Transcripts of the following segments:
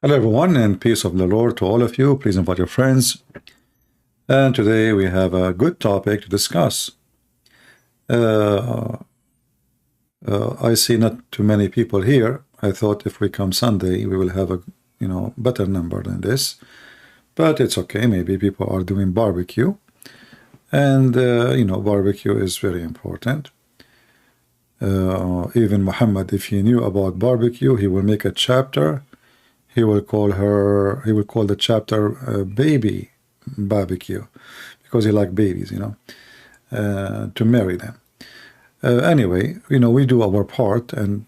Hello everyone, and peace of the Lord to all of you. Please invite your friends. And today we have a good topic to discuss. I see not too many people here. I thought if we come Sunday, we will have a better number than this. But it's okay. Maybe people are doing barbecue, and barbecue is very important. Even Muhammad, if he knew about barbecue, he will make a chapter. He will call the chapter baby barbecue, because he likes babies, to marry them. Anyway, we do our part, and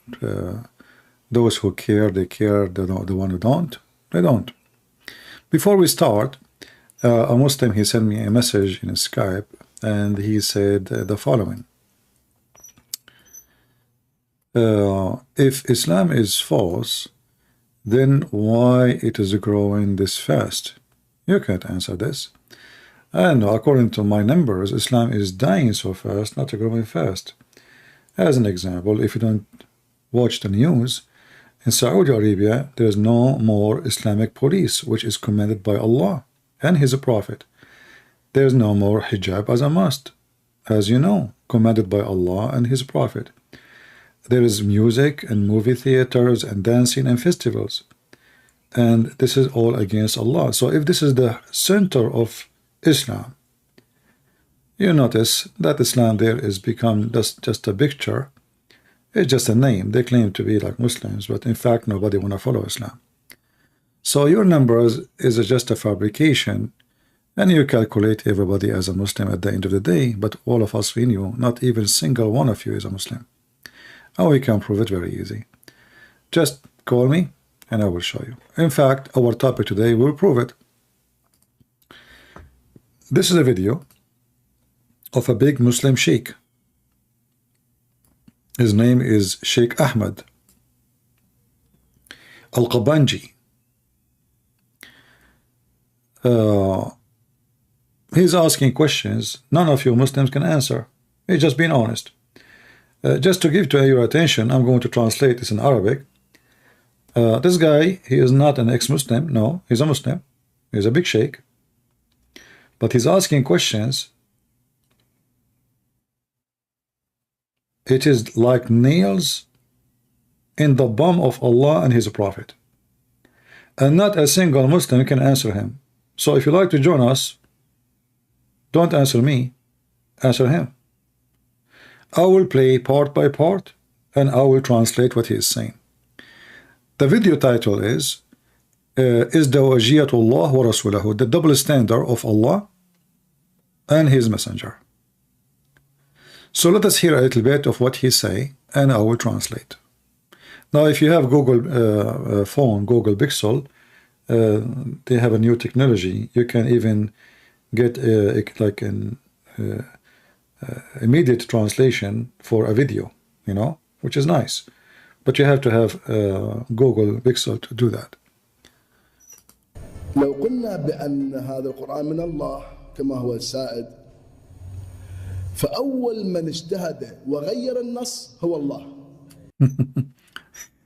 those who care, they care. The one who don't, they don't. Before we start, a Muslim, he sent me a message in Skype, and he said the following. If Islam is false, then why it is growing this fast? You can't answer this. And according to my numbers, Islam is dying so fast, not growing fast. As an example, if you don't watch the news, in Saudi Arabia, there is no more Islamic police, which is commanded by Allah and His Prophet. There is no more hijab as a must, as you know, commanded by Allah and His Prophet. There is music and movie theaters and dancing and festivals. And this is all against Allah. So if this is the center of Islam, you notice that Islam there is become just a picture. It's just a name. They claim to be like Muslims, but in fact nobody want to follow Islam. So your numbers is just a fabrication, and you calculate everybody as a Muslim at the end of the day, but all of us, we knew not even a single one of you is a Muslim. And we can prove it very easy. Just call me and I will show you. In fact, our topic today will prove it. This is a video of a big Muslim sheikh. His name is Sheikh Ahmed Al-Qabanji. He's asking questions none of you Muslims can answer. He's just being honest. Just to give to your attention, I'm going to translate this in Arabic. This guy, he is not an ex-Muslim. No, he's a Muslim. He's a big sheikh. But he's asking questions. It is like nails in the bum of Allah and His Prophet. And not a single Muslim can answer him. So if you like to join us, don't answer me, answer him. I will play part by part, and I will translate what he is saying. The video title is Izdawajiyatullah wa Rasulahu, the double standard of Allah and His Messenger. So let us hear a little bit of what he say, and I will translate. Now, if you have Google phone, Google Pixel, they have a new technology. You can even get like an immediate translation for a video, which is nice. But you have to have Google Pixel to do that. لو قلنا بأن هذا القرآن من الله كما هو السائد، فأول من اجتهد وغير النص هو الله.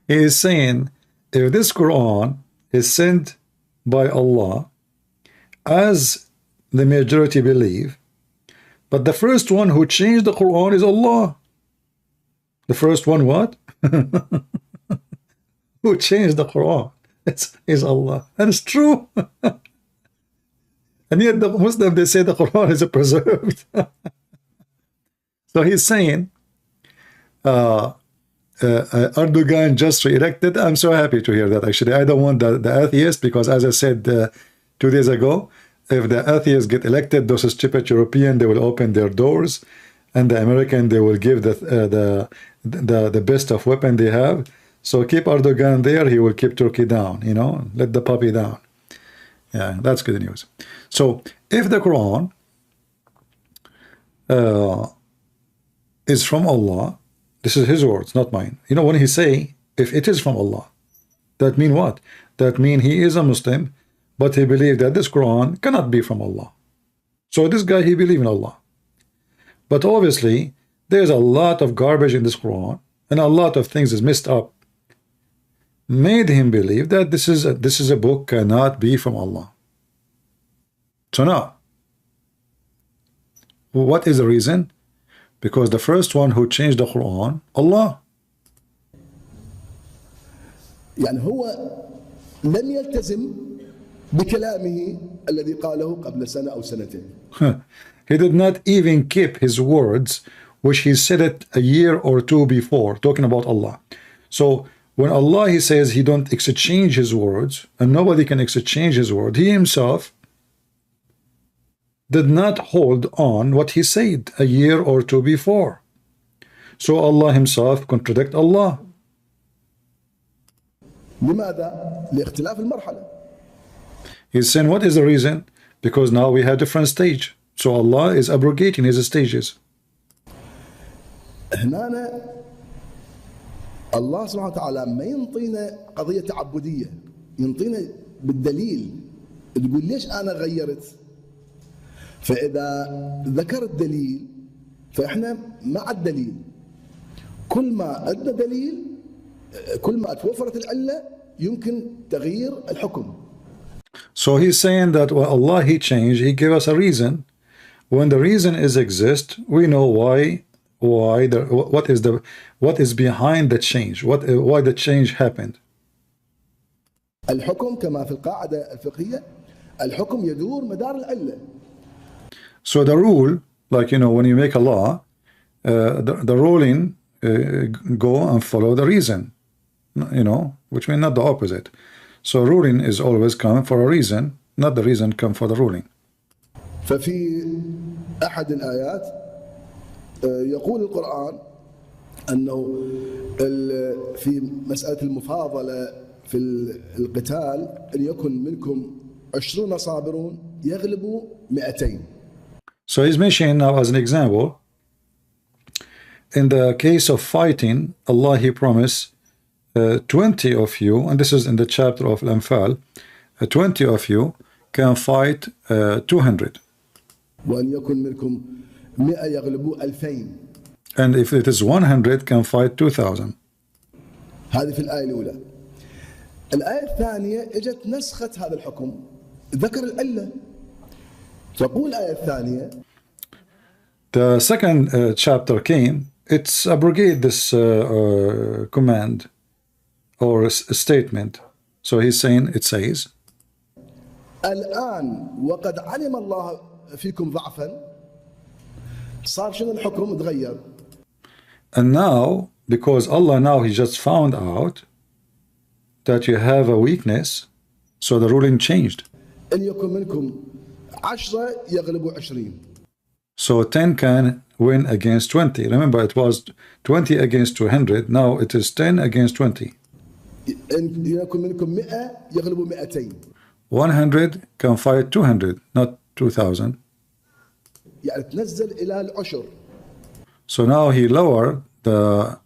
He is saying, if this Quran is sent by Allah, as the majority believe, but the first one who changed the Quran is Allah. The first one what? Who changed the Quran is Allah. And it's true. And yet the Muslim, they say the Quran is preserved. So he's saying Erdogan just re-elected. I'm so happy to hear that. Actually, I don't want the atheist, because as I said 2 days ago, if the atheists get elected, those stupid European, they will open their doors, and the American, they will give the best of weapon they have. So keep Erdogan there, he will keep Turkey down, let the puppy down. Yeah, that's good news. So if the Quran is from Allah, this is his words, not mine. When he say, if it is from Allah, that mean what? That mean he is a Muslim, but he believed that this Quran cannot be from Allah. So this guy, he believe in Allah. But obviously, there's a lot of garbage in this Quran, and a lot of things is messed up. made him believe that this is a book cannot be from Allah. So now, what is the reason? Because the first one who changed the Quran, Allah. يعني هو لم يلتزم بكلامه الذي قاله قبل سنة أو سنتين. He did not even keep his words, which he said it a year or two before, talking about Allah. So when Allah, he says he don't exchange his words, and nobody can exchange his word, he himself did not hold on what he said a year or two before. So Allah himself contradict Allah. لماذا؟ لاختلاف المرحلة. He's saying, what is the reason? Because now we have different stage. So Allah is abrogating his stages. هنا الله سبحانه وتعالى ما ينطينا قضية تعبدية، ينطينا بالدليل، تقول ليش أنا غيرت؟ فإذا ذكر الدليل فإحنا مع الدليل. كل ما أدنى دليل، كل ما توفرت العلة يمكن تغيير الحكم. So he's saying that when Allah he changed, he gave us a reason. When the reason exist, we know what is behind the change, why the change happened. الحكم كما في القاعدة الفقهية، الحكم يدور مدار العلة. So the rule, like when you make a law, the ruling go and follow the reason, which means not the opposite. So ruling is always come for a reason, not the reason come for the ruling. ففي أحد الآيات يقول القرآن أنه في مسألة المفاضلة في القتال أن يكن منكم 20 صابرون يغلبوا 200. So he's mentioning now as an example, in the case of fighting, Allah he promised 20 of you, and this is in the chapter of Al-Anfal, 20 of you can fight 200. وأن يكن منكم 100 يغلبوا 2000. And if it is 100 can fight 2000. هذه في الآية الأولى. الآية الثانية اجت نسخت هذا الحكم، ذكر العلة. تقول الآية الثانية. The second chapter came, it's abrogate this command or statement. So he's saying, it says, الآن وقد علم الله فيكم ضعفا. صار شنو الحكم؟ تغير. And now, because Allah now he just found out that you have a weakness, so the ruling changed. إن يكن منكم 10 يغلبوا 20. So 10 can win against 20. Remember, it was 20 against 200. Now it is 10 against 20. إن يكن منكم 100 يغلبوا 200. 100 can fight 200, not 2000. يعني تنزل إلى العشر. So now he lowered the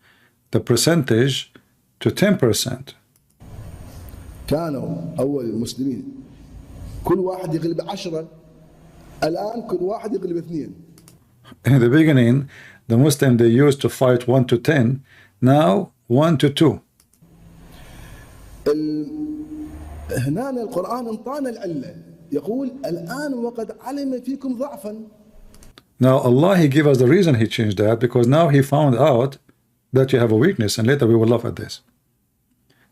percentage to 10%. كانوا أول المسلمين كل واحد يغلب 10، الآن كل واحد يغلب 2. In the beginning, the Muslim they used to fight 1 to 10. Now 1 to 2. هنا القرآن انطانا العلة، يقول الآن وقد علم فيكم ضعفا. Now Allah he gave us the reason he changed that, because now he found out that you have a weakness, and later we will laugh at this.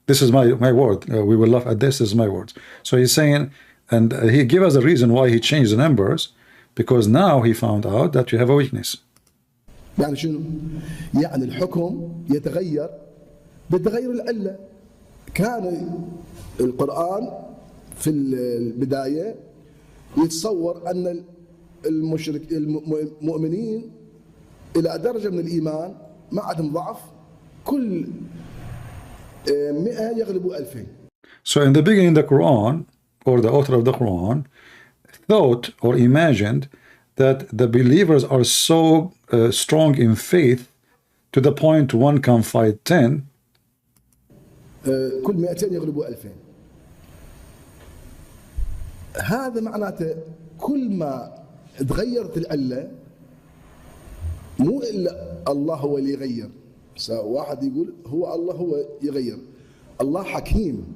This is my word. We will laugh at this. This is my words. So he's saying, and he gave us the reason why he changed the numbers, because now he found out that you have a weakness. يعني شنو؟ يعني الحكم يتغير بتغير العلة. كان القرآن في البداية يتصور أن المؤمنين إلى درجة من الإيمان ما عندهم ضعف، كل 100 يغلبوا 2000. So in the beginning, the Quran, or the author of the Quran, thought or imagined that the believers are so strong in faith to the point one can fight 10. كل 200 يغلبوا 2000. هذا معناته كل ما تغيرت العلة مو إلا الله هو اللي يغير. واحد يقول هو الله هو يغير، Allah Hakim.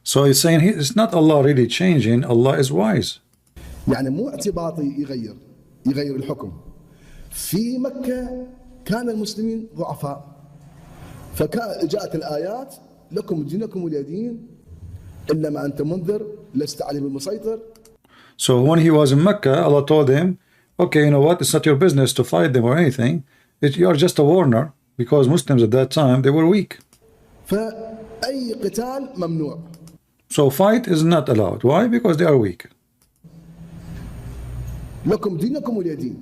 So he's saying it's not Allah really changing, Allah is wise. يعني مو اعتباطي يغير الحكم. في مكة كان المسلمين ضعفاء، فجاءت الآيات لكم دينكم ولي دين إلا ما أنت منذر لست عليهم بمسيطر. So when he was in Mecca, Allah told him, okay, you know what, it's not your business to fight them or anything. You are just a warner, because Muslims at that time, they were weak. فأي قتال ممنوع. So fight is not allowed. Why? Because they are weak. لكم دينكم ولي دين.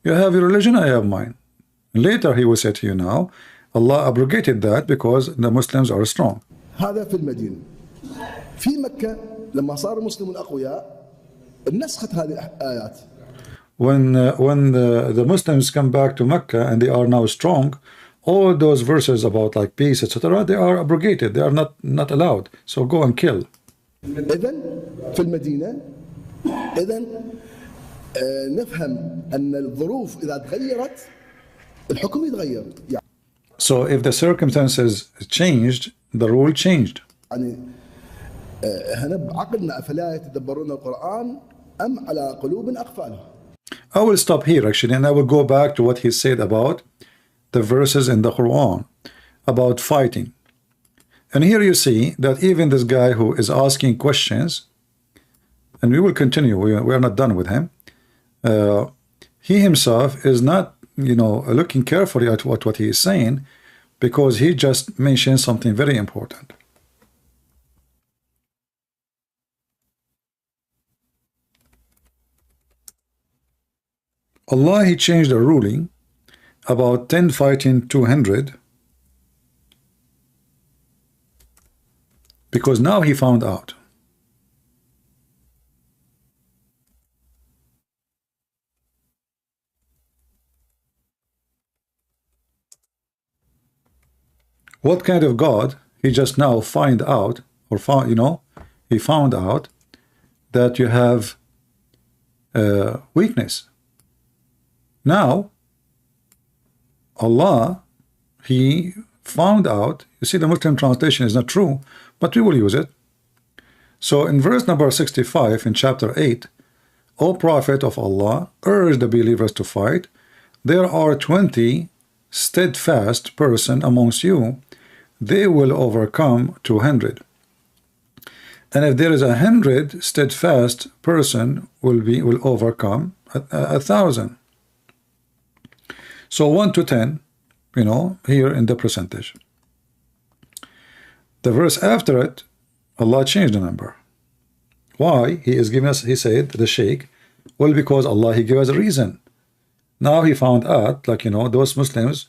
You have your religion, I have mine. Later he will say to you now, Allah abrogated that because the Muslims are strong. هذا في المدينة. في مكة لما صار المسلمون أقوياء نسخت هذه الآيات. When the Muslims come back to Mecca and they are now strong, all those verses about like peace, etc., they are abrogated. They are not allowed. So go and kill. إذن في المدينة إذن نفهم أن الظروف إذا تغيرت الحكم يتغير. So if the circumstances changed, the rule changed. يعني هنا بعقلنا أفلا يتدبرون القرآن أم على قلوب أقفالها. I will stop here actually, and I will go back to what he said about the verses in the Quran about fighting. And here you see that even this guy who is asking questions, and we will continue, we are not done with him, he himself is not, you know, looking carefully at what he is saying, because he just mentioned something very important. Allah, he changed a ruling about 10 fighting 200 because now he found out. What kind of God? He just now find out, or found, you know, he found out that you have weakness. Now, Allah, he found out, you see the Muslim translation is not true, but we will use it. So in verse number 65 in chapter 8, O Prophet of Allah, urge the believers to fight. There are 20 steadfast person amongst you, they will overcome 200. And if there is 100 steadfast person will overcome 1,000. So 1 to 10, you know, here in the percentage. The verse after it, Allah changed the number. Why? He is giving us, he said, the Sheikh, well, because Allah, he gave us a reason. Now he found out, like, you know, those Muslims,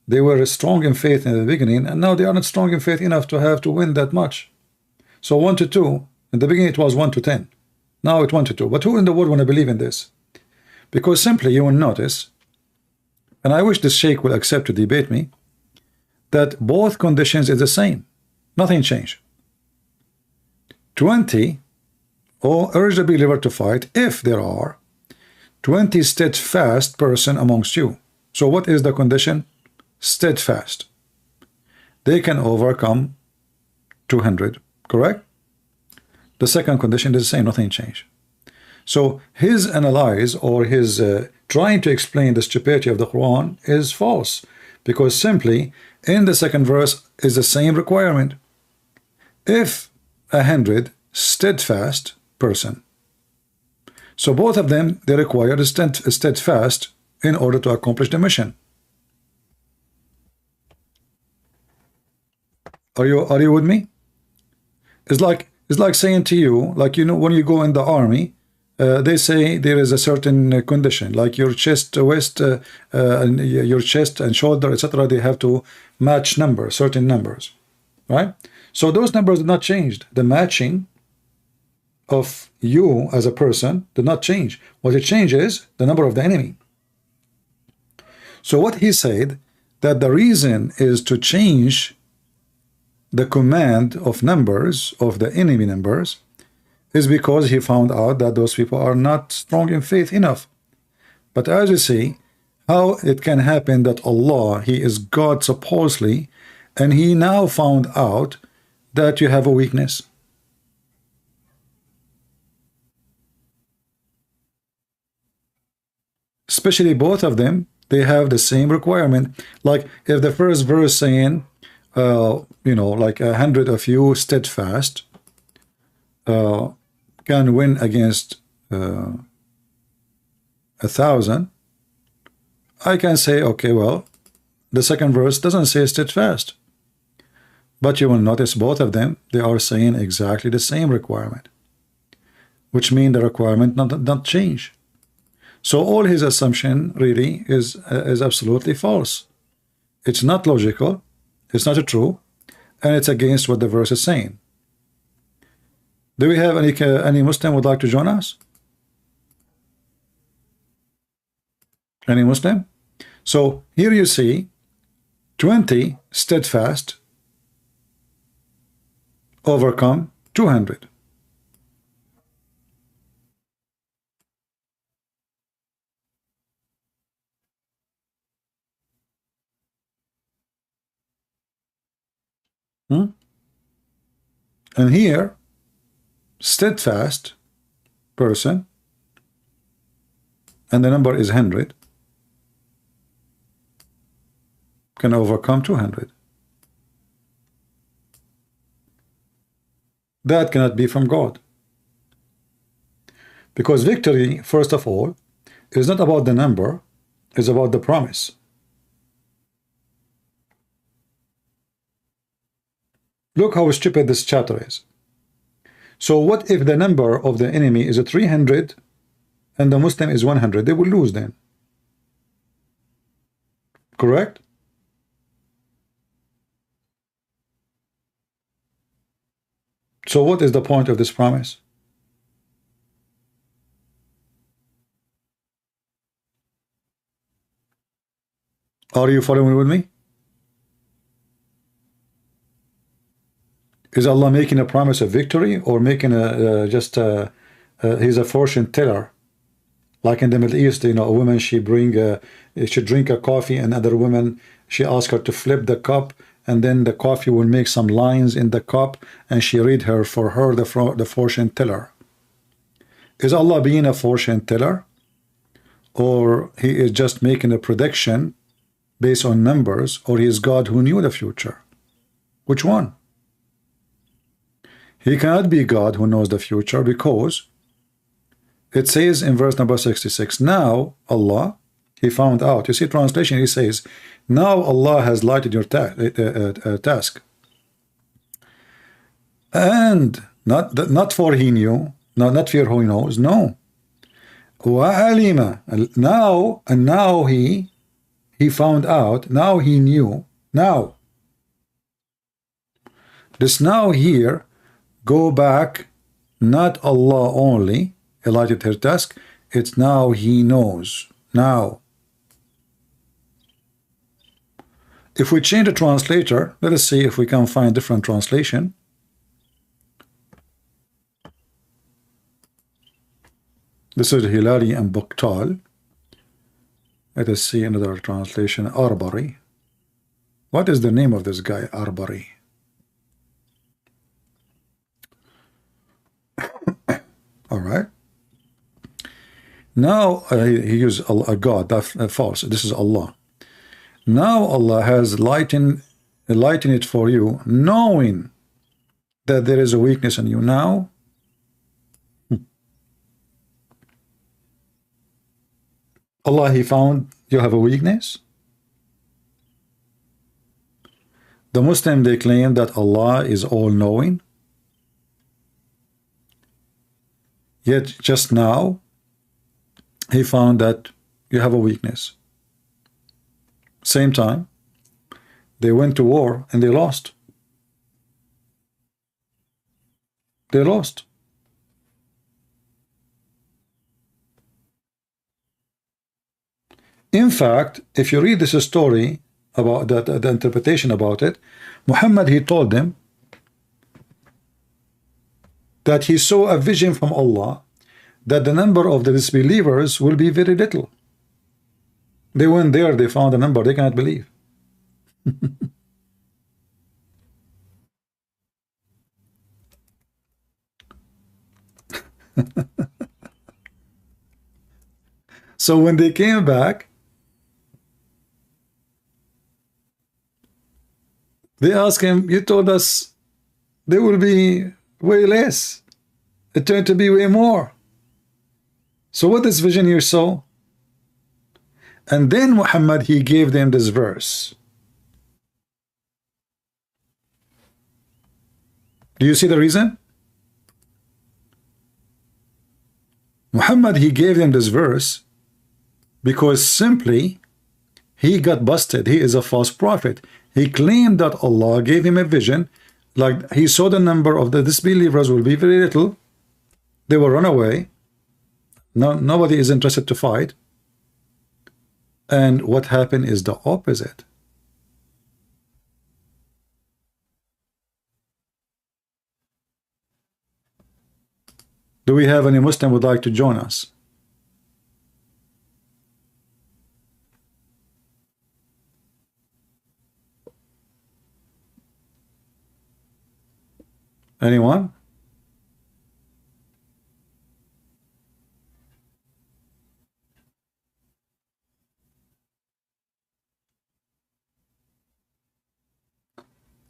they were strong in faith in the beginning, and now they are not strong in faith enough to have to win that much. So 1 to 2, in the beginning it was 1 to 10. Now it's 1 to 2. But who in the world want to believe in this? Because simply you will notice, and I wish this Sheikh will accept to debate me, that both conditions is the same. Nothing changed. 20, or urge the believer to fight if there are 20 steadfast person amongst you. So what is the condition? Steadfast. They can overcome 200, correct? The second condition is the same, nothing changed. So his analyze, or his trying to explain the stupidity of the Quran is false, because simply in the second verse is the same requirement. If 100 steadfast person, so both of them, they require a steadfast in order to accomplish the mission. Are you with me? It's like saying to you, like, you know, when you go in the army, they say there is a certain condition, like your chest, waist, and your chest and shoulder, etc. They have to match numbers, certain numbers, right? So those numbers did not change. The matching of you as a person did not change. What it changes is the number of the enemy. So what he said, that the reason is to change the command of numbers, of the enemy numbers, is because he found out that those people are not strong in faith enough. But as you see, how it can happen that Allah, he is God supposedly, and he now found out that you have a weakness. Especially both of them, they have the same requirement. Like if the first verse saying, you know, like 100 of you steadfast can win against 1,000, I can say, okay, well, the second verse doesn't say steadfast. But you will notice both of them, they are saying exactly the same requirement, which means the requirement not change. So all his assumption really is absolutely false. It's not logical, it's not true, and it's against what the verse is saying. Do we have any Muslim would like to join us? Any Muslim? So here you see 20 steadfast overcome 200. And here, steadfast person, and the number is 100, can overcome 200. That cannot be from God. Because victory, first of all, is not about the number, it's about the promise. Look how stupid this chapter is. So what if the number of the enemy is 300 and the Muslim is 100? They will lose then. Correct? So what is the point of this promise? Are you following with me? Is Allah making a promise of victory, or making he's a fortune teller? Like in the Middle East, you know, a woman, she drink a coffee, and another woman, she asks her to flip the cup, and then the coffee will make some lines in the cup, and she read her for her the fortune teller. Is Allah being a fortune teller, or he is just making a prediction based on numbers, or he is God who knew the future? Which one? He cannot be God who knows the future, because it says in verse number 66, now Allah, he found out. You see translation, he says, now Allah has lighted your task. And not for he knew, not for who he knows, no. وَعَلِمَ, now, and now he found out, now he knew, now. This now here, go back, not Allah only lighted her task, it's now he knows, now. If we change the translator, let us see if we can find different translation. This is Hilali and Bukhtal. Let us see another translation, Arbari. What is the name of this guy, Arbari? All right. Now he used a God, that's false. This is Allah. Now Allah has lightened it for you, knowing that there is a weakness in you. Now, Allah, he found you have a weakness. The Muslim, they claim that Allah is all-knowing. Yet just now, he found that you have a weakness. Same time, they went to war and they lost. They lost. In fact, if you read this story about that, the interpretation about it, Muhammad, he told them that he saw a vision from Allah that the number of the disbelievers will be very little. They went there, they found a number they cannot believe. So when they came back, they asked him, you told us there will be way less. It turned to be way more. So what this vision here saw? And then Muhammad, he gave them this verse. Do you see the reason? Muhammad, he gave them this verse because simply he got busted. He is a false prophet. He claimed that Allah gave him a vision, like he saw the number of the disbelievers will be very little. They will run away. No, nobody is interested to fight. And what happened is the opposite. Do we have any Muslim would like to join us? Anyone?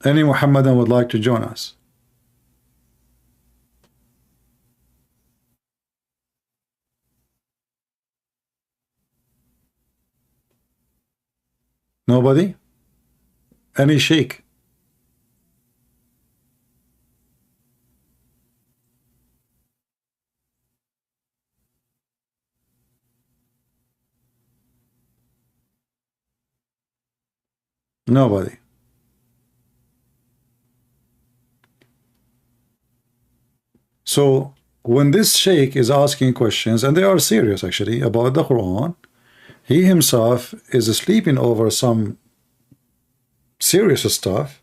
Any Muhammadan would like to join us? Nobody? Any sheikh? Nobody. So when this sheikh is asking questions, and they are serious actually about the Quran, he himself is sleeping over some serious stuff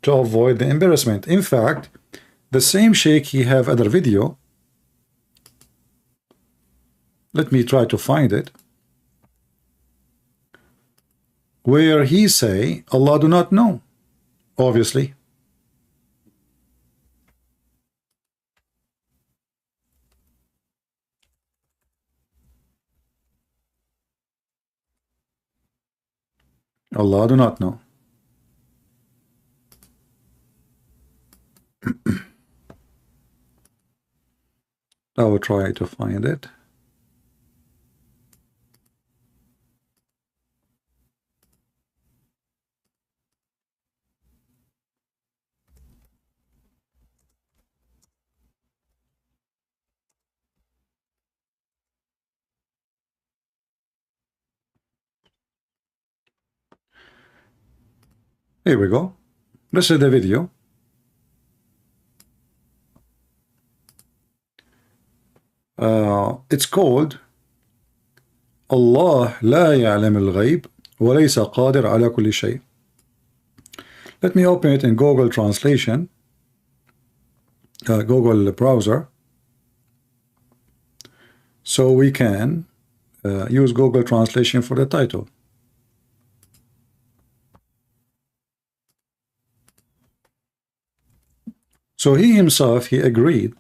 to avoid the embarrassment. In fact, the same sheikh, he have other video. Let me try to find it, where he say Allah do not know, obviously. Allah do not know. I will try to find it. Here we go. This is the video. It's called Allah لا يعلم الغيب وليس قادر على كل شيء. Let me open it in Google Translation, Google browser, so we can use Google Translation for the title. So he himself, he agreed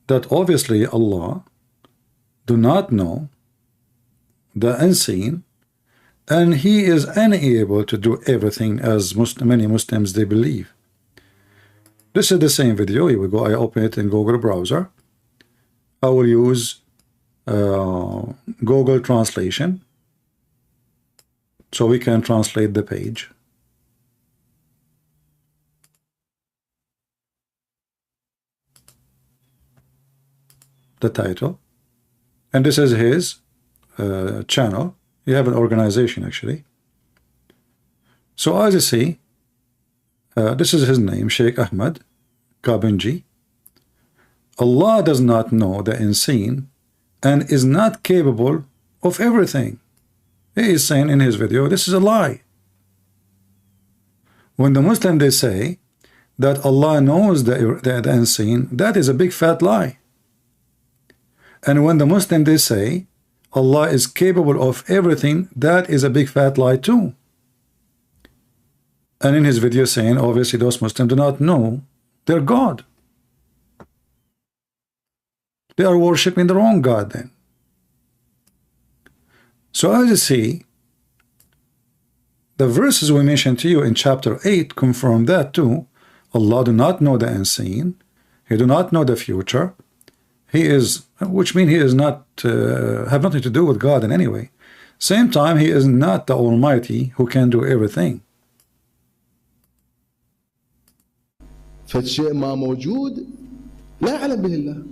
that obviously Allah do not know the unseen, and he is unable to do everything as many Muslims they believe. This is the same video. Here we go. I open it in Google browser. I will use Google Translation so we can translate the page. The title, and this is his channel. You have an organization actually. So as you see, this is his name, Sheikh Ahmad Kabinji. Allah does not know the unseen and is not capable of everything. He is saying in his video, this is a lie. When the Muslim they say that Allah knows the unseen, that is a big fat lie. And when the Muslim they say Allah is capable of everything, that is a big fat lie too. And in his video saying obviously those Muslims do not know their God. They are worshiping the wrong God then. So as you see, the verses we mentioned to you in chapter 8 confirm that too. Allah do not know the unseen. He do not know the future. He is, which means he is not, have nothing to do with God in any way. Same time, he is not the Almighty who can do everything. فالشيء ما موجود لا يعلم به الله.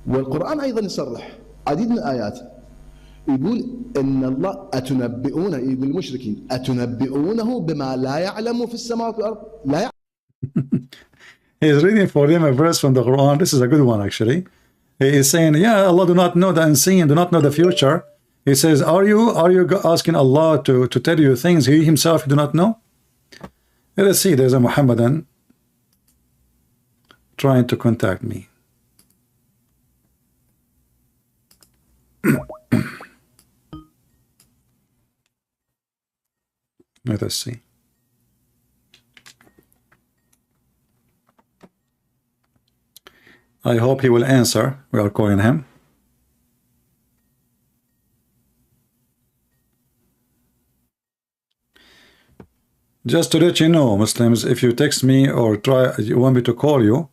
والقرآن أيضا يصرح عديد من الآيات يقول إن الله أتنبئونه، يقول المشركين أتنبئونه بما لا يعلم في السماوات والأرض لا يعلم. He is reading for him a verse from the Quran. This is a good one actually. He is saying, yeah, Allah do not know the unseen, do not know the future. He says, are you asking Allah to tell you things he himself do not know? Let us see, there's a Muhammadan trying to contact me. Let us see. I hope he will answer. We are calling him. Just to let you know, Muslims, if you text me or you want me to call you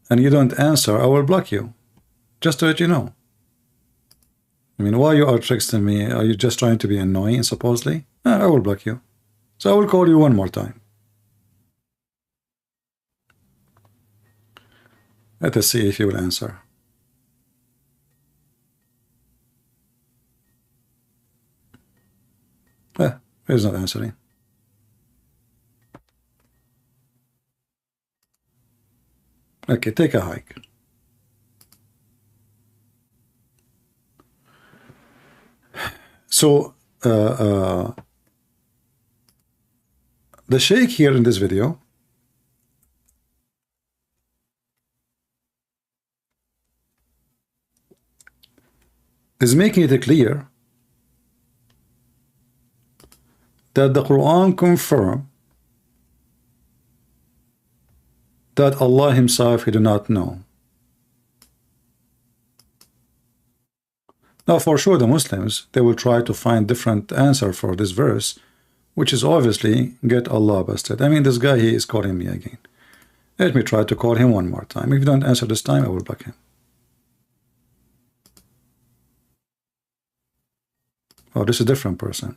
and you don't answer, I will block you. Just to let you know. I mean, why you are texting me? Are you just trying to be annoying, supposedly? I will block you. So I will call you one more time. Let us see if you will answer. He's not answering. Okay, take a hike. So, the Sheikh here in this video is making it clear that the Quran confirms that Allah himself he do not know. Now for sure the Muslims, they will try to find different answer for this verse, which is obviously get Allah busted. I mean, this guy, he is calling me again. Let me try to call him one more time. If you don't answer this time, I will block him. Oh, this is a different person.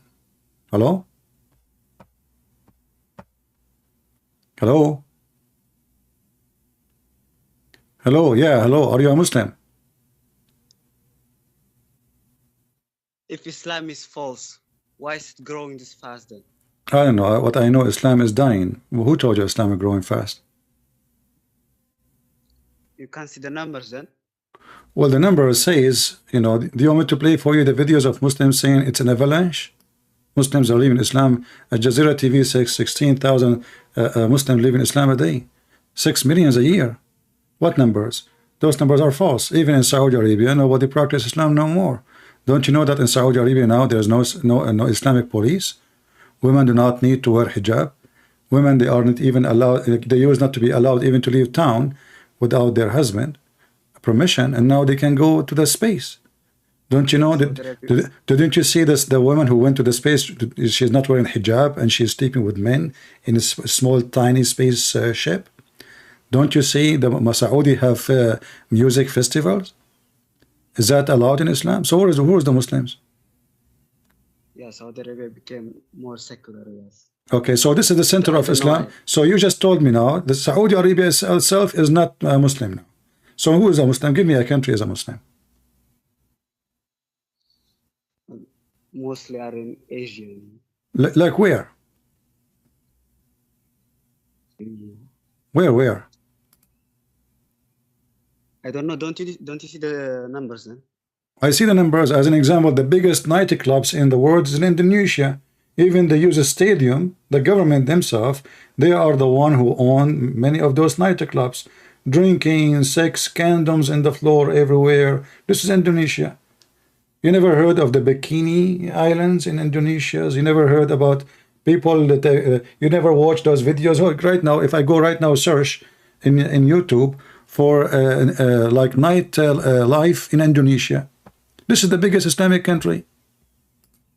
Hello? Hello? Hello, yeah, hello. Are you a Muslim? If Islam is false, why is it growing this fast then? I don't know. What I know, Islam is dying. Who told you Islam is growing fast? You can't see the numbers then? Well, the number says, you know, do you want me to play for you the videos of Muslims saying it's an avalanche? Muslims are leaving Islam. Al Jazeera TV says 16,000 Muslims leaving Islam a day. 6 million a year. What numbers? Those numbers are false. Even in Saudi Arabia, nobody practices Islam no more. Don't you know that in Saudi Arabia now there's no Islamic police? Women do not need to wear hijab. Women, they aren't even allowed, they used not to be allowed even to leave town without their husband permission, and now they can go to the space. Don't you know that? Didn't you see this? The woman who went to the space, she's not wearing hijab and she's sleeping with men in a small, tiny space ship. Don't you see the Saudi have music festivals? Is that allowed in Islam? So who is the Muslims? Yeah, Saudi Arabia became more secular, yes. Okay, so this is the center of Islam. So you just told me now that Saudi Arabia itself is not a Muslim now. So who is a Muslim? Give me a country as a Muslim. Mostly are in Asia. Like where? Where? I don't know. Don't you see the numbers then? I see the numbers. As an example, the biggest nightclubs in the world is in Indonesia. Even they use a stadium. The government themselves, they are the one who own many of those nightclubs. Drinking, sex, condoms in the floor everywhere. This is Indonesia. You never heard of the Bikini Islands in Indonesia? You never heard about people that you never watched those videos? Oh, right now, if I go right now search in YouTube, for like night life in Indonesia. This is the biggest Islamic country.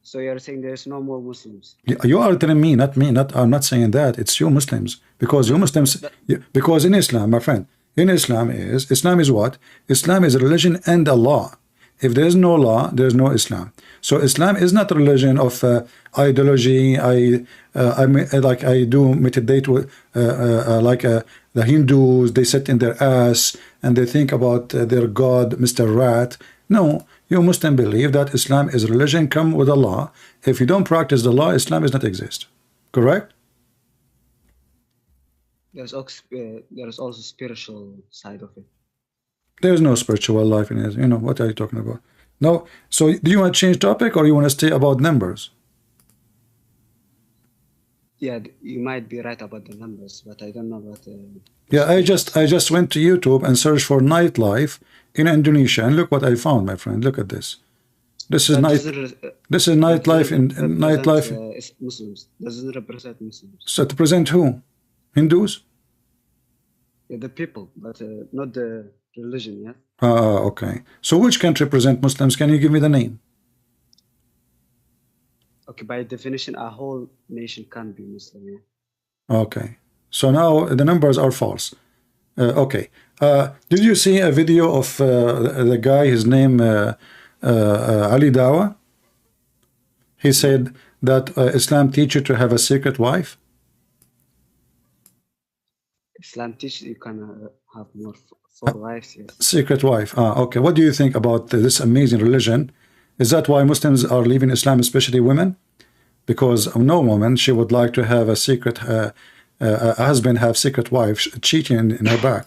So you're saying there's no more Muslims? You are telling me, not me. I'm not saying that. It's you Muslims, because you Muslims. Because in Islam, my friend, in Islam is what? Islam is a religion and a law. If there is no law, there is no Islam. So Islam is not a religion of ideology. I do meditate with the Hindus. They sit in their ass and they think about their God, Mr. Rat. No, you Muslim believe that Islam is a religion come with a law. If you don't practice the law, Islam does not exist. Correct? There's also spiritual side of it. There's no spiritual life in it. You know, what are you talking about? No. So do you want to change topic, or you want to stay about numbers? Yeah, you might be right about the numbers, but I don't know about yeah, I just went to YouTube and searched for nightlife in Indonesia, and look what I found, my friend. Look at this. This is nightlife in nightlife. Muslims doesn't represent Muslims. So to present who? Hindus? Yeah, the people, but not the religion. Yeah. Okay. So which country present Muslims? Can you give me the name? Okay, by definition, a whole nation can be Muslim. Yeah. Okay. So now the numbers are false. Okay. Did you see a video of the guy, his name Ali Dawa? He said that Islam teaches you to have a secret wife. Islam teaches you can have more four wives. Yes. Secret wife. Okay. What do you think about this amazing religion? Is that why Muslims are leaving Islam, especially women? Because no woman, she would like to have a secret a husband have secret wife cheating in her back.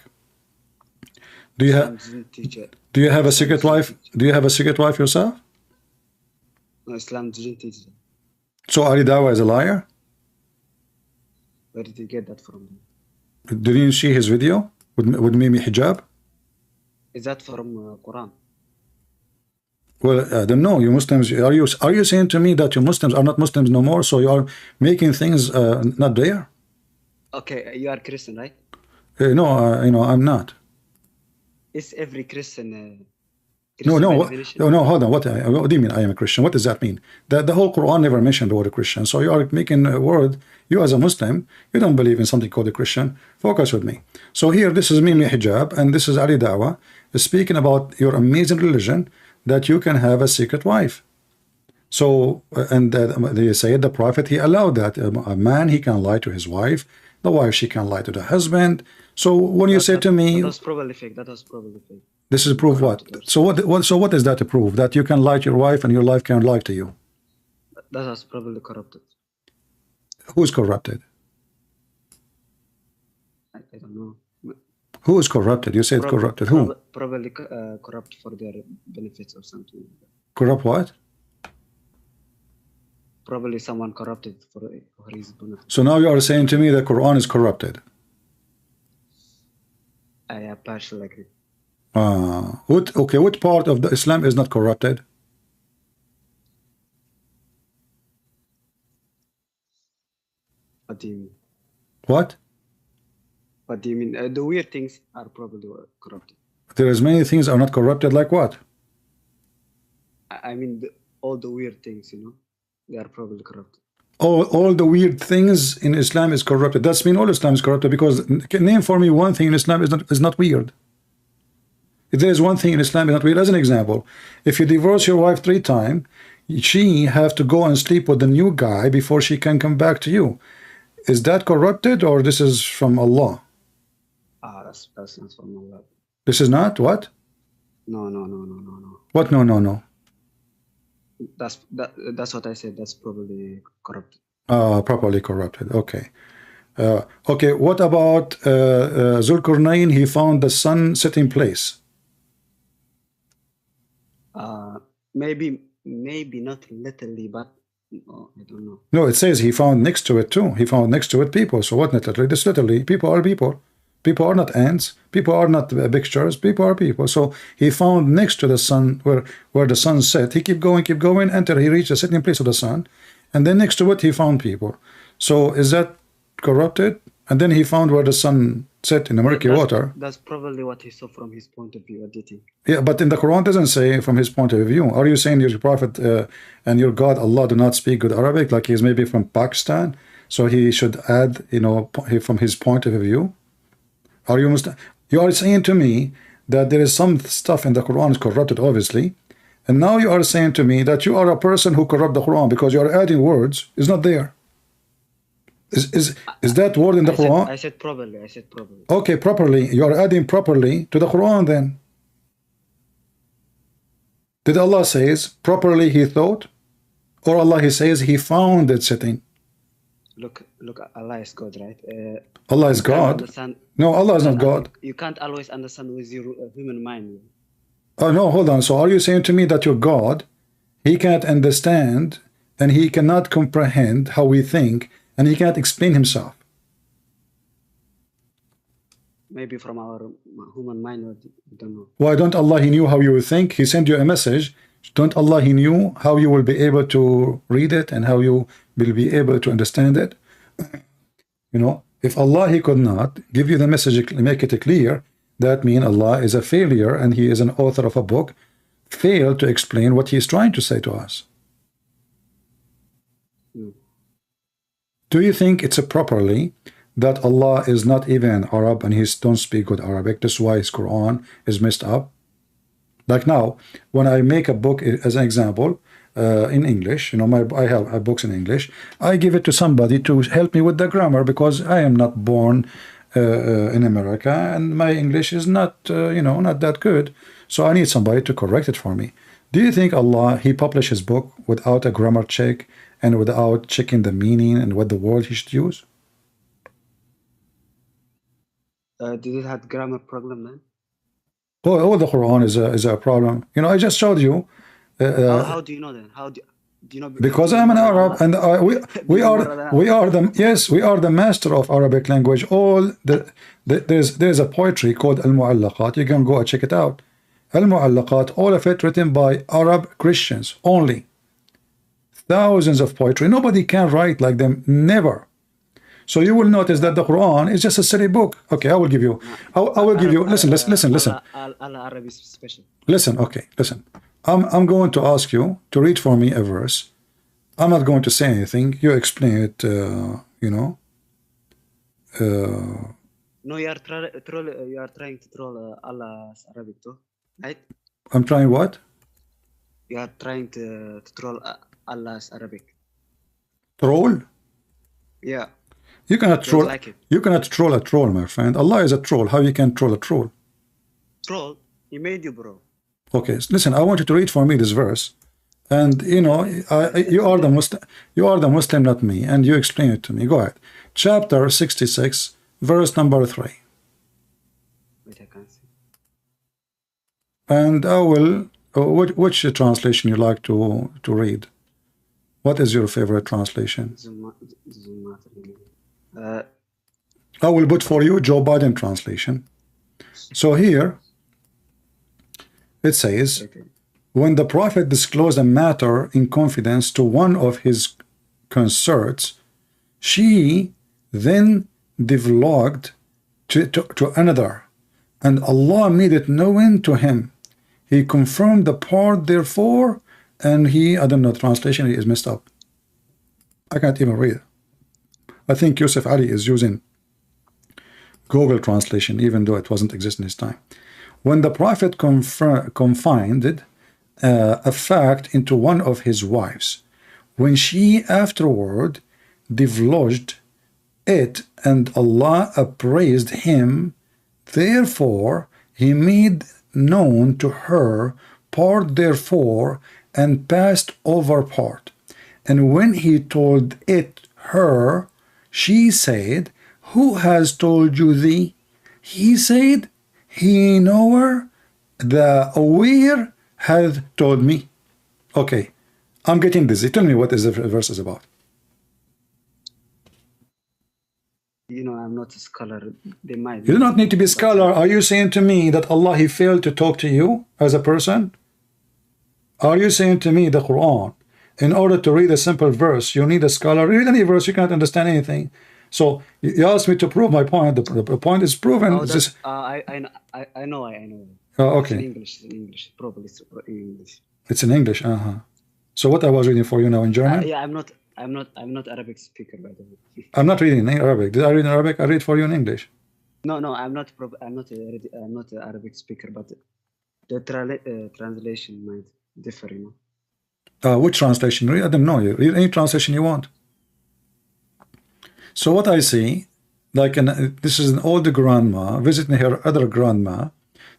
Do you have a secret wife? Do you have a secret wife yourself? No, Islam didn't teach that. So Ali Dawa is a liar? Where did you get that from? Did you see his video with Mimi Hijab? Is that from Quran? Well, I don't know. You Muslims, are you saying to me that you Muslims are not Muslims no more? So you are making things not there? Okay, you are Christian, right? No, I'm not. Is every Christian? No, hold on. What do you mean I am a Christian? What does that mean? The whole Quran never mentioned the word Christian. So you are making a word. You as a Muslim, you don't believe in something called a Christian. Focus with me. So here, this is Mimi Hijab, and this is Ali Dawa, speaking about your amazing religion, that you can have a secret wife. So, and they say the Prophet, he allowed that. A man, he can lie to his wife. The wife, she can lie to the husband. So when you say to me, that was probably fake. That was probably fake. This is proof what? So what is that to prove? That you can lie to your wife and your wife can lie to you? That was probably corrupted. Who's corrupted? I don't know. Who is corrupted? You said corrupted. Who? Probably corrupt for their benefits or something. Corrupt what? Probably someone corrupted for his benefit. So now you are saying to me the Quran is corrupted. I partially agree. What part of the Islam is not corrupted? What do you mean? What? What do you mean? The weird things are probably corrupted. There is many things are not corrupted, like what? I mean, all the weird things, they are probably corrupted. All the weird things in Islam is corrupted. That's mean all Islam is corrupted, because name for me one thing in Islam is not weird. If there is one thing in Islam is not weird, as an example, if you divorce your wife 3 times, she have to go and sleep with the new guy before she can come back to you. Is that corrupted, or this is from Allah? That's not from Allah. This is not what? No. What? No. That's what I said. That's probably corrupted. Properly corrupted. Okay. Okay. What about Zulkarnain? He found the sun set in place. Maybe not literally, but I don't know. No, it says he found next to it too. He found next to it people. So what literally? This literally, people are people. People are not ants. People are not pictures. People are people. So he found next to the sun, where the sun set. He keep going until he reached the setting place of the sun, and then next to it he found people. So is that corrupted? And then he found where the sun sit in the murky water. That's probably what he saw from his point of view. What do you think? Yeah, but in the Quran doesn't say from his point of view. Are you saying your prophet and your God Allah do not speak good Arabic, like he's maybe from Pakistan, so he should add, you know, from his point of view? Are you you are saying to me that there is some stuff in the Quran is corrupted, obviously, and now you are saying to me that you are a person who corrupt the Quran because you are adding words is not there. Is that word in the Quran? I said properly. I said properly. Okay, properly. You are adding properly to the Quran then. Did Allah says properly he thought? Or Allah he says he found it sitting? Look, Allah is God, right? Allah is God. No, Allah is not God. You can't always understand with your human mind. Oh no, hold on. So are you saying to me that your God, he can't understand and he cannot comprehend how we think and he can't explain himself? Maybe from our human mind, we don't know. Why don't Allah, he knew how you would think? He sent you a message. Don't Allah, he knew how you will be able to read it and how you will be able to understand it? You know, if Allah, he could not give you the message, make it clear, that means Allah is a failure and he is an author of a book, failed to explain what he is trying to say to us. Do you think it's properly that Allah is not even Arab and he don't speak good Arabic? That's why his Quran is messed up. Like now, when I make a book as an example in English, you know, I have books in English, I give it to somebody to help me with the grammar because I am not born in America and my English is not, you know, not that good. So I need somebody to correct it for me. Do you think Allah, he published his book without a grammar check and without checking the meaning and what the word he should use? Did it have grammar problem, man? Oh, the Quran is a problem. You know, I just showed you. How do you know then? How do you know? Because I'm an Arab, and we are the master of Arabic language. There's a poetry called Al-Mu'allaqat. You can go and check it out. Al-Mu'allaqat, all of it written by Arab Christians only. Thousands of poetry. Nobody can write like them. Never. So you will notice that the Quran is just a silly book. Okay, I will give you. I will give you. Listen. Arab is special. Listen. I'm going to ask you to read for me a verse. I'm not going to say anything. You explain it. You know. No, you are trying to troll Allah's Arabic too, right? I'm trying what? You are trying to troll Allah's Arabic. Troll? Yeah. You cannot troll. Like it. You cannot troll a troll, my friend. Allah is a troll. How you can troll a troll? Troll? He made you, bro. Okay, listen. I want you to read for me this verse, and you know, you are the Muslim. You are the Muslim, not me, and you explain it to me. Go ahead. Chapter 66, verse number 3. Wait, I can't see. And I will. Which translation you like to read? What is your favorite translation? I will put for you Joe Biden translation. So here it says, when the prophet disclosed a matter in confidence to one of his consorts, she then divulged to another, and Allah made it known to him. He confirmed the part therefore, and he, I don't know, translation is messed up. I can't even read it. I think Yusuf Ali is using Google translation, even though it wasn't exist in his time. When the prophet confided a fact into one of his wives, when she afterward divulged it, and Allah appraised him, therefore he made known to her part therefore, and passed over part. And when he told it her, she said, who has told you thee? He said, he knower, the aware hath told me. Okay, I'm getting busy. Tell me what is the verse is about. You know, I'm not a scholar. They might. You do not need to be a scholar. Are you saying to me that Allah, he failed to talk to you as a person? Are you saying to me the Quran, in order to read a simple verse, you need a scholar? Read any verse, you cannot understand anything. So you asked me to prove my point. The point is proven. Oh, This, I know. okay. It's in English. Probably it's in English. It's in English. So what I was reading for you now in German? Yeah, I'm not Arabic speaker, by the way. I'm not reading in Arabic. Did I read in Arabic? I read for you in English. No, I'm not an Arabic speaker, but the translation might differ, you know. Which translation? I don't know. You read any translation you want. So what I see, like this is an old grandma visiting her other grandma,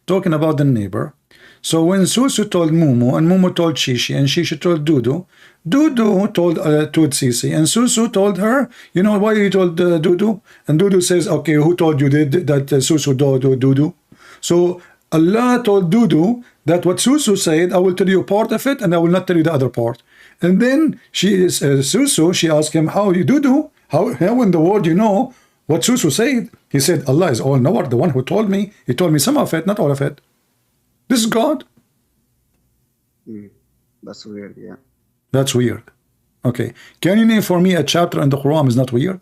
talking about the neighbor. So when Susu told Mumu, and Mumu told Shishi, and Shishi told Dudu, Dudu told Sisi, and Susu told her, you know why you told Dudu? And Dudu says, okay, who told you that Susu told Dudu? So Allah told Dudu that what Susu said, I will tell you part of it, and I will not tell you the other part. And then Susu, she asked him, how you Dudu? How in the world you know what Susu said? He said, Allah is all knower, the one who told me. He told me some of it, not all of it. This is God. That's weird, yeah. That's weird. Okay. Can you name for me a chapter in the Quran is not weird?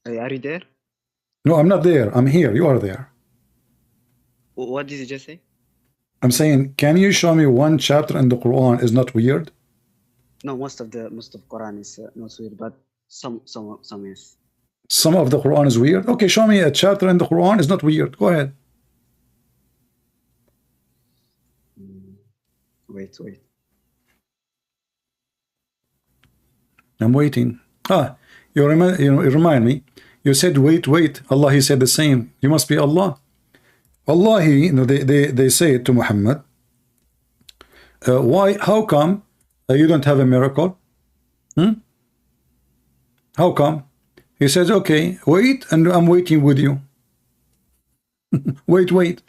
Are you there? No, I'm not there. I'm here. You are there. What did you just say? I'm saying, can you show me one chapter in the Quran is not weird? No, most of Quran is not weird, but some is. Some of the Quran is weird? Okay, show me a chapter in the Quran is not weird. Go ahead. Wait. I'm waiting. You remind me. You said wait. Allah, he said the same. You must be Allah. Allah, they say it to Muhammad. Why? How come you don't have a miracle? How come? He says, okay, wait, and I'm waiting with you. Wait.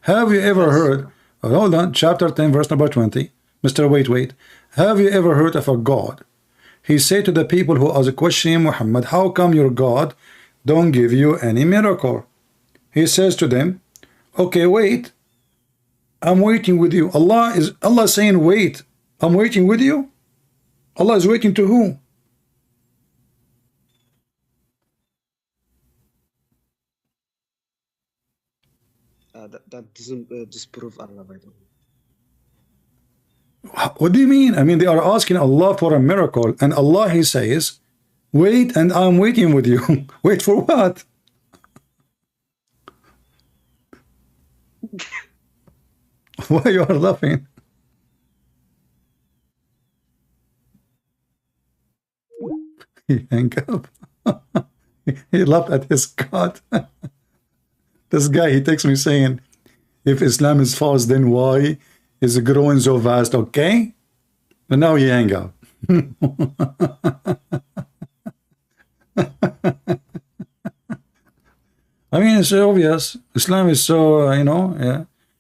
Have you ever heard? Hold on, chapter 10, verse number 20. Mr. Wait. Have you ever heard of a God? He said to the people who are questioning Muhammad, how come your God don't give you any miracle? He says to them, okay, wait, I'm waiting with you. Allah saying, wait, I'm waiting with you? Allah is waiting to who? That doesn't disprove Allah, by the way. What do you mean? I mean, they are asking Allah for a miracle, and Allah, he says, wait, and I'm waiting with you. Wait for what? Why you are laughing? He hung up. He laughed at his God. This guy, he takes me saying, if Islam is false, then why is it growing so fast? Okay? But now he hang up. I mean, it's obvious. Islam is so,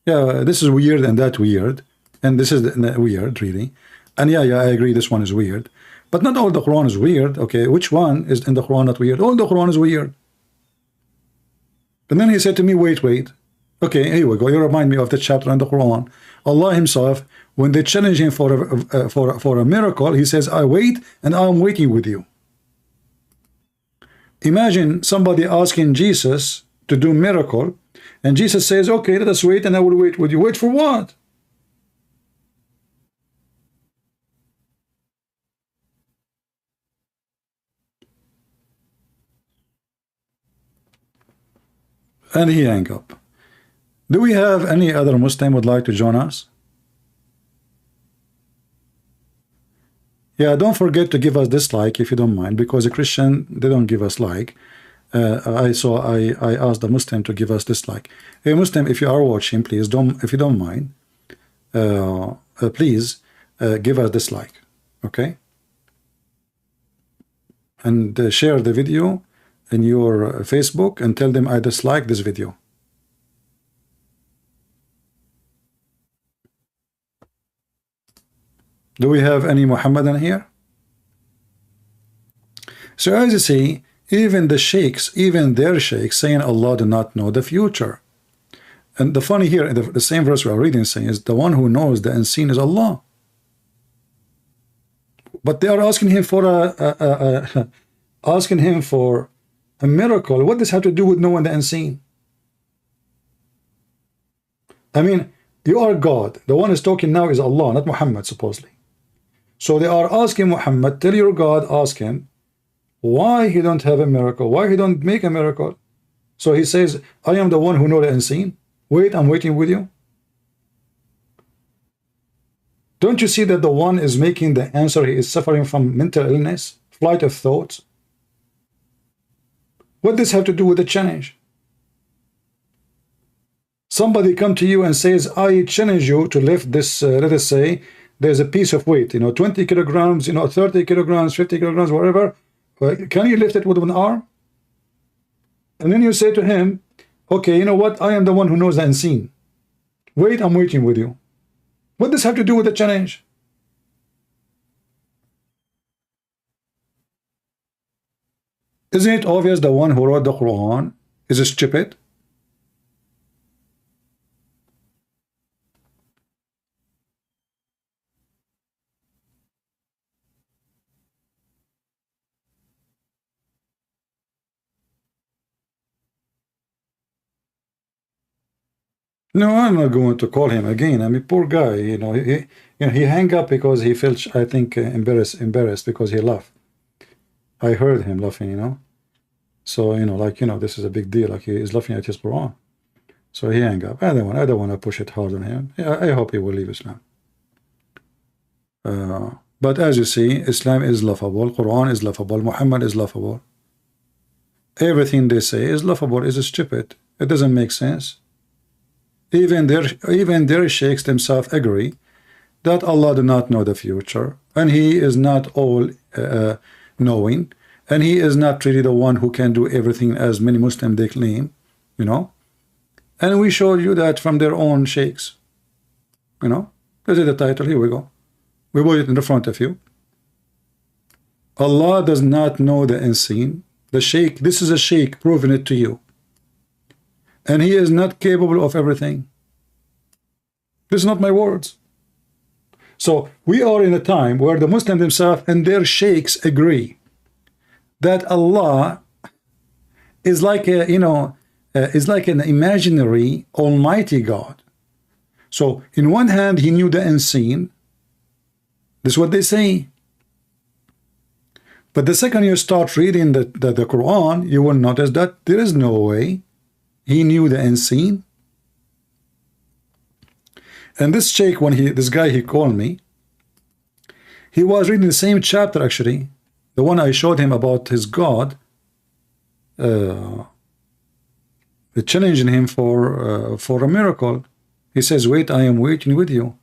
yeah, this is weird and that weird. And this is weird, really. And yeah, I agree this one is weird. But not all the Quran is weird. Okay, which one is in the Quran not weird? All the Quran is weird. And then he said to me, wait. Okay, here we go. You remind me of the chapter in the Quran. Allah himself, when they challenge him for a miracle, he says, I wait and I'm waiting with you. Imagine somebody asking Jesus to do miracle, and Jesus says, okay, let us wait and I will wait with you. Wait for what? And he hang up. Do we have any other Muslim would like to join us? Yeah, don't forget to give us dislike if you don't mind, because a Christian, they don't give us like. I asked the Muslim to give us dislike. Hey Muslim, if you are watching, please if you don't mind, please give us dislike, okay? And share the video in your Facebook and tell them I dislike this video. Do we have any Muhammadan here? So as you see, even the sheikhs, even their sheikhs saying Allah do not know the future. And the funny here, the same verse we are reading saying is the one who knows the unseen is Allah. But they are asking him for a miracle. What does have to do with knowing the unseen? I mean, you are God. The one who's talking now is Allah, not Muhammad, supposedly. So they are asking Muhammad, tell your God, ask him, why he don't have a miracle? Why he don't make a miracle? So he says, I am the one who know the unseen. Wait, I'm waiting with you. Don't you see that the one is making the answer, he is suffering from mental illness, flight of thoughts? What does have to do with the challenge? Somebody come to you and says, I challenge you to lift this, let us say, there's a piece of weight, 20 kilograms, 30 kilograms, 50 kilograms, whatever. Can you lift it with one arm? And then you say to him, okay, you know what? I am the one who knows the unseen. Wait, I'm waiting with you. What does have to do with the challenge? Isn't it obvious the one who wrote the Quran is stupid? No, I'm not going to call him again. I mean, poor guy. He hung up because he felt, I think, embarrassed because he laughed. I heard him laughing. So this is a big deal. Like he is laughing at his Quran. So he hung up. I don't want to push it hard on him. Yeah, I hope he will leave Islam. But as you see, Islam is laughable. Quran is laughable. Muhammad is laughable. Everything they say is laughable. Is stupid. It doesn't make sense. Even their sheikhs themselves agree that Allah do not know the future, and He is not all knowing, and He is not really the one who can do everything as many Muslims they claim, And we showed you that from their own sheikhs, This is the title. Here we go. We put it in the front of you. Allah does not know the unseen. The sheikh. This is a sheikh proving it to you. And he is not capable of everything. This is not my words. So we are in a time where the Muslims themselves and their sheikhs agree that Allah is like is like an imaginary almighty God. So in one hand he knew the unseen. This is what they say. But the second you start reading the Quran, you will notice that there is no way he knew the unseen. And this sheikh, this guy he called me, he was reading the same chapter actually, the one I showed him about his God, challenging him for a miracle. He says, wait, I am waiting with you.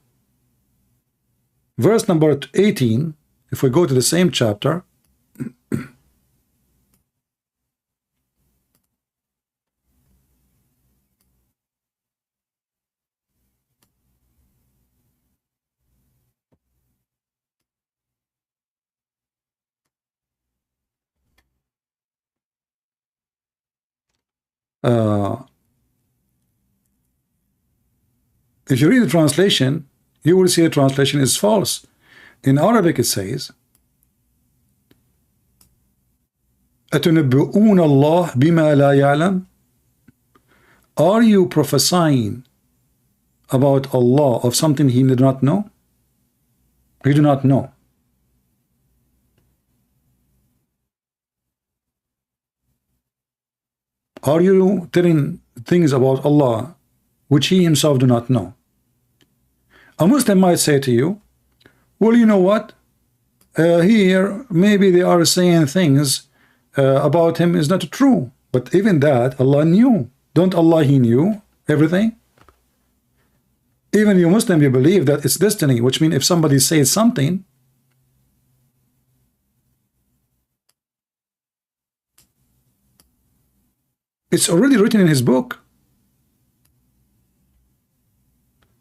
Verse number 18, if we go to the same chapter, if you read the translation, you will see the translation is false. In Arabic it says, أَتُنَبِّئُونَ اللَّهَ بِمَا لَا يَعْلَمُ. Are you prophesying about Allah of something He did not know? He do not know. Are you telling things about Allah which He Himself do not know? A Muslim might say to you, well, you know what? Here, maybe they are saying things about Him is not true. But even that, Allah knew. Don't Allah, He knew everything? Even you Muslim, you believe that it's destiny, which means if somebody says something, it's already written in his book.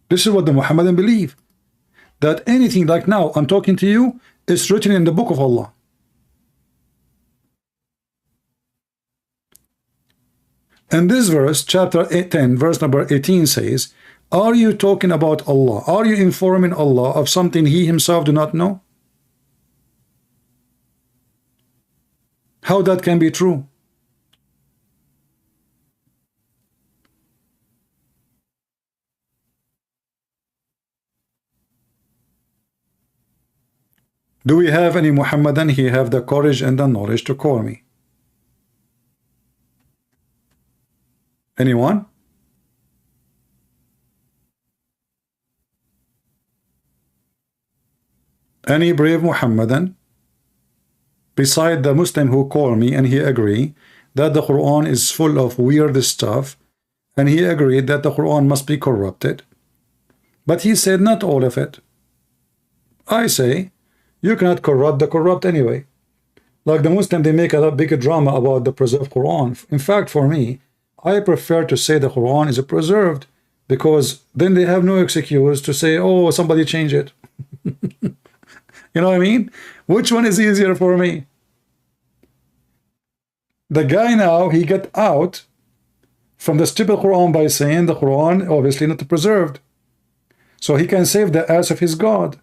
This is what the Muhammadan believe. That anything like now I'm talking to you is written in the book of Allah. And this verse, chapter 10, verse number 18 says, are you talking about Allah? Are you informing Allah of something He Himself do not know? How that can be true? Do we have any Muhammadan? He have the courage and the knowledge to call me. Anyone? Any brave Muhammadan beside the Muslim who call me and he agree that the Quran is full of weird stuff, and he agreed that the Quran must be corrupted, but he said not all of it. I say you cannot corrupt the corrupt anyway. Like the Muslim, they make a big drama about the preserved Quran. In fact, for me, I prefer to say the Quran is preserved, because then they have no excuse to say, oh, somebody changed it. You know what I mean? Which one is easier for me? The guy now, he got out from the stupid Quran by saying the Quran obviously not preserved, so he can save the ass of his God.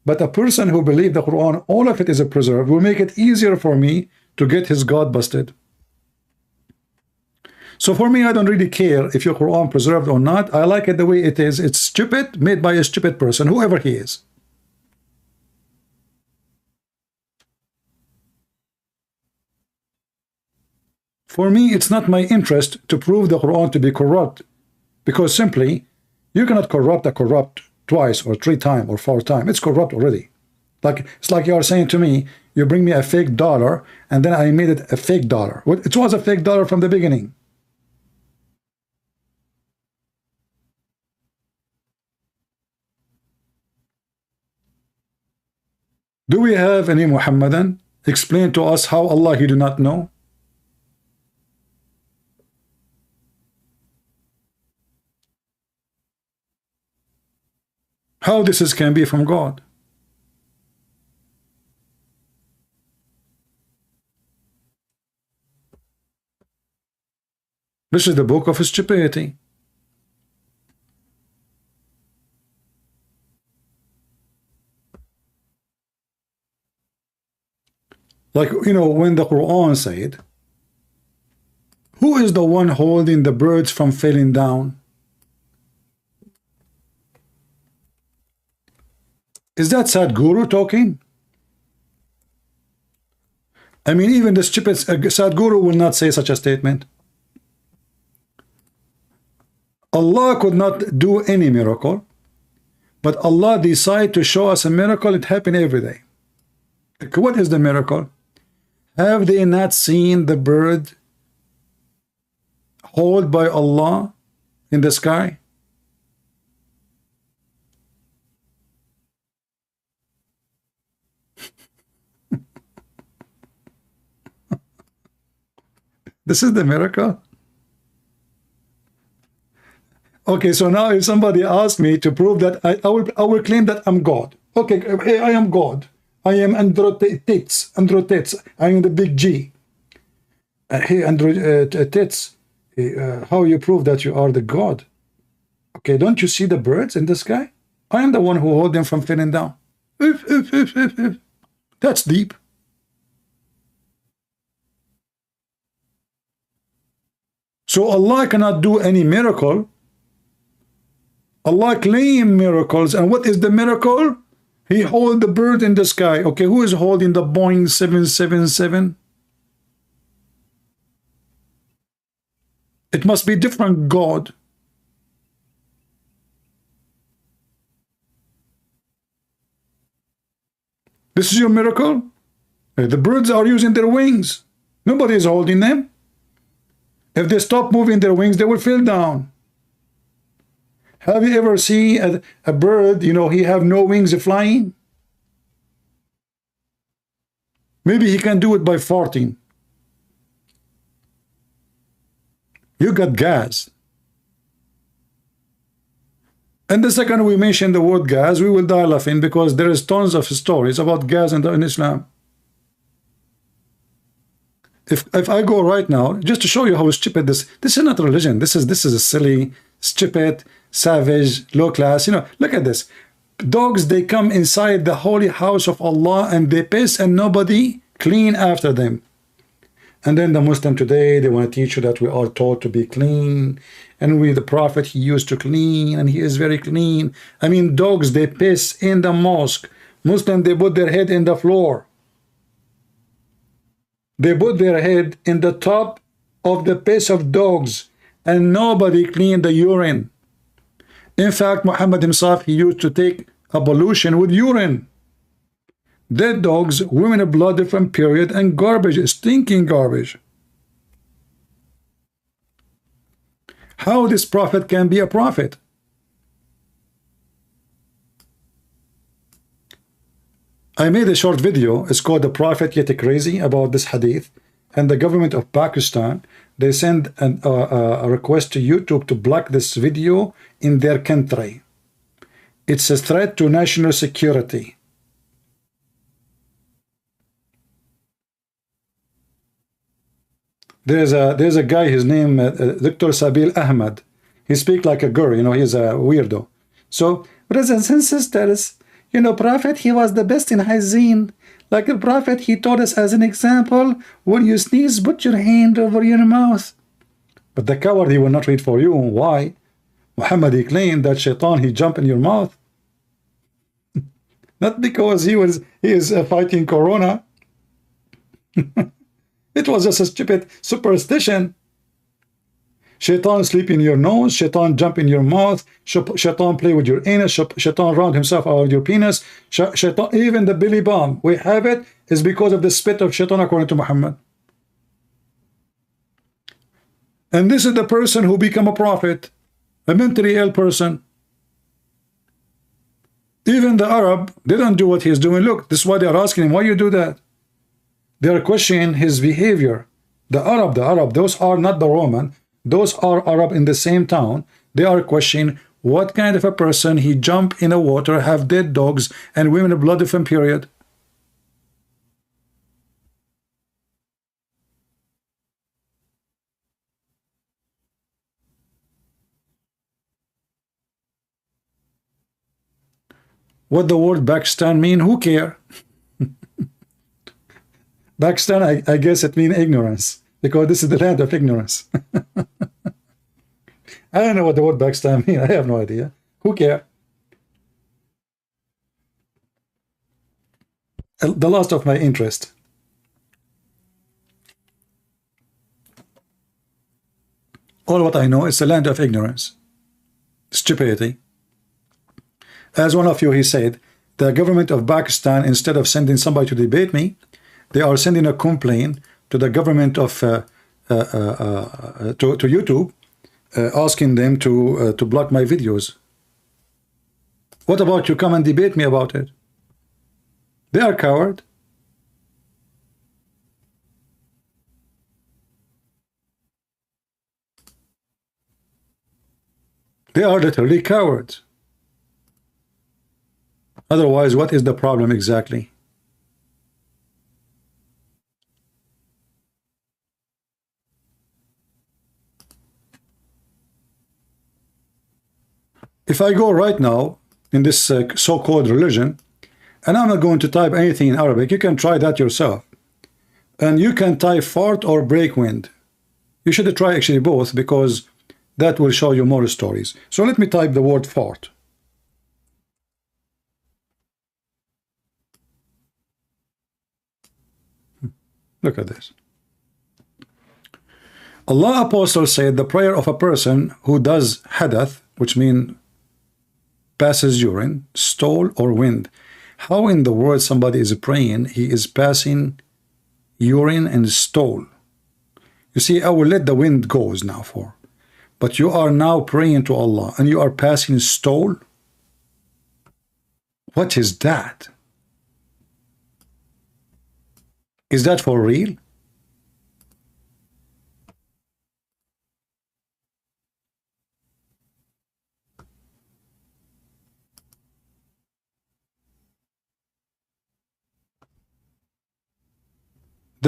But a person who believes the Quran, all of it is preserved, will make it easier for me to get his God busted. So for me, I don't really care if your Quran preserved or not. I like it the way it is. It's stupid, made by a stupid person, whoever he is. For me, it's not my interest to prove the Quran to be corrupt, because simply, you cannot corrupt a corrupt twice or 3 times or 4 times. It's corrupt already. It's like you are saying to me, you bring me a fake dollar, and then I made it a fake dollar. It was a fake dollar from the beginning. Do we have any Muhammadan? Explain to us how Allah He do not know. How this can be from God? This is the book of stupidity. Like, you know, when the Quran said, who is the one holding the birds from falling down? Is that Sadhguru talking? I mean, even the stupid Sadhguru will not say such a statement. Allah could not do any miracle, but Allah decided to show us a miracle. It happened every day. What is the miracle? Have they not seen the bird held by Allah in the sky? This is the miracle. Okay, so now if somebody asks me to prove that, I will claim that I'm God. Okay, hey, I am God. I am Androtets. I am the big G. Hey, Androtets, how you prove that you are the God? Okay, don't you see the birds in the sky? I am the one who hold them from falling down. That's deep. So Allah cannot do any miracle. Allah claim miracles, and what is the miracle? He hold the bird in the sky. Okay, who is holding the Boeing 777? It must be different God. This is your miracle? The birds are using their wings. Nobody is holding them. If they stop moving their wings, they will fall down. Have you ever seen a bird, you know, he have no wings flying? Maybe he can do it by farting. You got gas. And the second we mention the word gas, we will die laughing, because there is tons of stories about gas in Islam. If I go right now, just to show you how stupid this is not religion. This is a silly, stupid, savage, low class. You know, look at this. Dogs, they come inside the holy house of Allah and they piss and nobody clean after them. And then the Muslim today, they want to teach you that we are taught to be clean. And the Prophet, he used to clean and he is very clean. I mean, dogs, they piss in the mosque. Muslim, they put their head in the floor. They put their head in the top of the piss of dogs and nobody cleaned the urine. In fact, Muhammad himself, he used to take ablution with urine. Dead dogs, women blood from period, and garbage, stinking garbage. How this prophet can be a prophet? I made a short video. It's called "The Prophet Yet Crazy" about this hadith. And the government of Pakistan, they send a request to YouTube to block this video in their country. It's a threat to national security. There's a guy, his name Dr. Sabil Ahmad. He speaks like a girl, you know, he's a weirdo. So, brothers and sisters, you know, Prophet, he was the best in hygiene. Like the Prophet, he taught us as an example, when you sneeze, put your hand over your mouth. But the coward, he will not read for you. Why? Muhammad, he claimed that shaitan, he jumped in your mouth. Not because he is fighting corona. It was just a stupid superstition. Shaitan sleep in your nose, shaitan jump in your mouth, shaitan play with your anus, shaitan round himself out your penis, shaitan, even the belly bomb, we have it, is because of the spit of shaitan according to Muhammad. And this is the person who become a prophet, a mentally ill person. Even the Arab, they don't do what he's doing. Look, this is why they are asking him, why you do that? They are questioning his behavior. The Arab, those are not the Roman. Those are Arab in the same town. They are questioning what kind of a person he jump in the water, have dead dogs, and women of blood from period. What the word Pakistan mean? Who care? Pakistan, I guess it means ignorance, because this is the land of ignorance. I don't know what the word Pakistan means. I have no idea. Who cares? The last of my interest. All what I know is the land of ignorance, stupidity. As one of you, he said, the government of Pakistan, instead of sending somebody to debate me, they are sending a complaint to the government of to YouTube, asking them to block my videos. What about you come and debate me about it? They are coward. They are literally cowards. Otherwise, what is the problem exactly? If I go right now in this so-called religion, and I'm not going to type anything in Arabic, you can try that yourself. And you can type fart or break wind. You should try actually both, because that will show you more stories. So let me type the word fart. Look at this. Allah Apostle said the prayer of a person who does hadath, which means passes urine, stool, or wind. How in the world somebody is praying, he is passing urine and stool? You see, I will let the wind goes now for. But you are now praying to Allah and you are passing stool? What is that? Is that for real?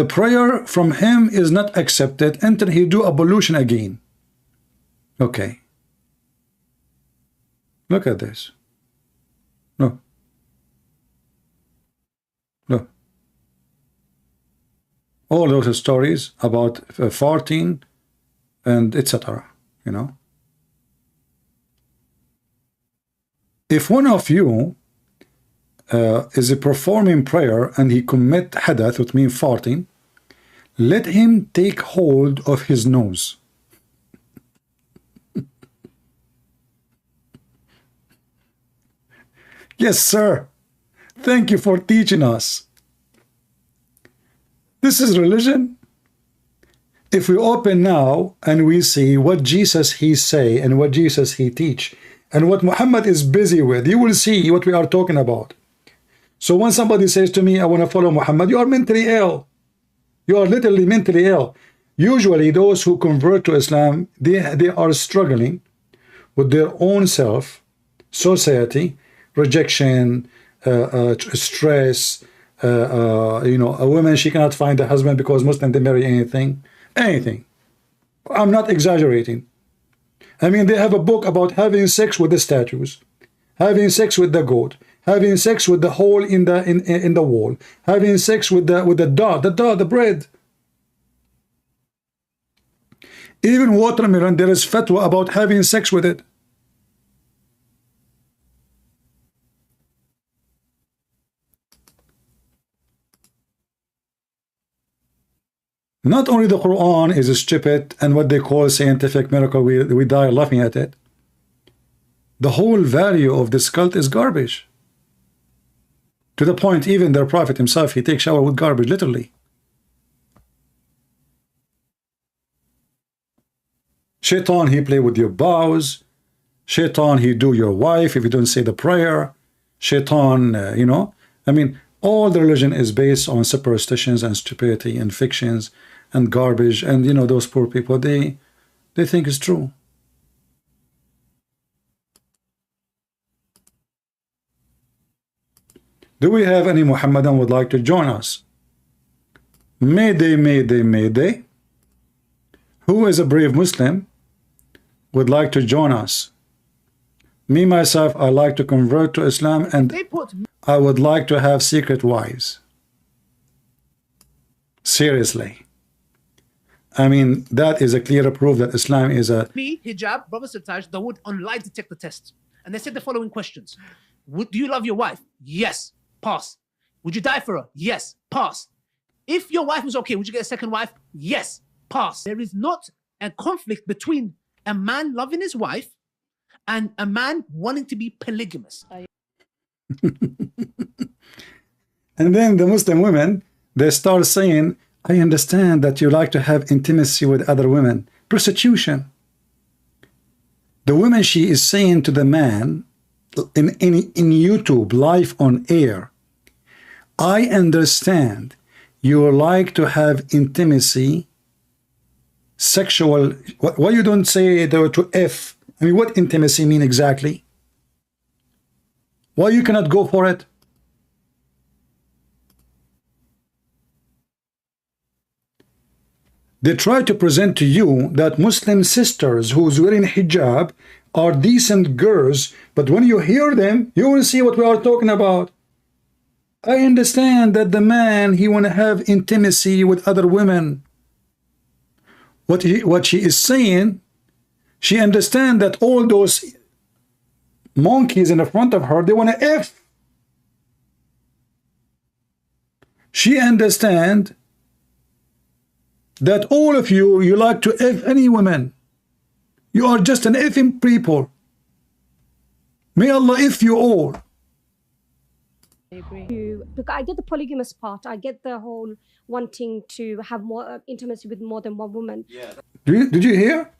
the prayer from him is not accepted until he do ablution again. Okay. Look at this. No. No. All those stories about farting and etc. You know. If one of you is performing prayer and he commit hadath, which means farting, let him take hold of his nose. Yes, sir. Thank you for teaching us. This is religion. If we open now and we see what Jesus he say and what Jesus he teach and what Muhammad is busy with, you will see what we are talking about. So when somebody says to me, I want to follow Muhammad, you are mentally ill. You are literally mentally ill. Usually those who convert to Islam, they are struggling with their own self, society, rejection, stress, you know, a woman, she cannot find a husband because Muslims, they marry anything. I'm not exaggerating. I mean, they have a book about having sex with the statues, having sex with the goat, having sex with the hole in the wall, having sex with the bread. Even watermelon, there is fatwa about having sex with it. Not only the Quran is stupid and what they call scientific miracle, we die laughing at it. The whole value of this cult is garbage. To the point, even their prophet himself, he takes shower with garbage, literally. Shaitan, he play with your vows. Shaitan, he do your wife if you don't say the prayer. Shaitan, you know, I mean, all the religion is based on superstitions and stupidity and fictions and garbage, and you know, those poor people, they think it's true. Do we have any Muhammadan would like to join us? Mayday, mayday, mayday. Who is a brave Muslim would like to join us? Me, myself, I like to convert to Islam, and I would like to have secret wives. Seriously. I mean, that is a clear proof that Islam is a... Me, hijab, Brother Sataj, they would on lie detector test. And they said the following questions. Do you love your wife? Yes. Pass. Would you die for her? Yes. Pass. If your wife was okay, would you get a second wife? Yes. Pass. There is not a conflict between a man loving his wife and a man wanting to be polygamous. And then the Muslim women, they start saying, I understand that you like to have intimacy with other women. Prostitution. The woman, she is saying to the man in YouTube, live on air, I understand you like to have intimacy, sexual. Why you don't say to F? I mean, what intimacy mean exactly? Why you cannot go for it? They try to present to you that Muslim sisters who's wearing hijab are decent girls, but when you hear them, you will see what we are talking about. I understand that the man, he want to have intimacy with other women. What she is saying, she understand that all those monkeys in the front of her, they want to F. She understand that all of you, you like to F any woman. You are just an effing people. May Allah F you all. I agree. Because I get the polygamous part. I get the whole wanting to have more intimacy with more than one woman. Yeah. Did you hear?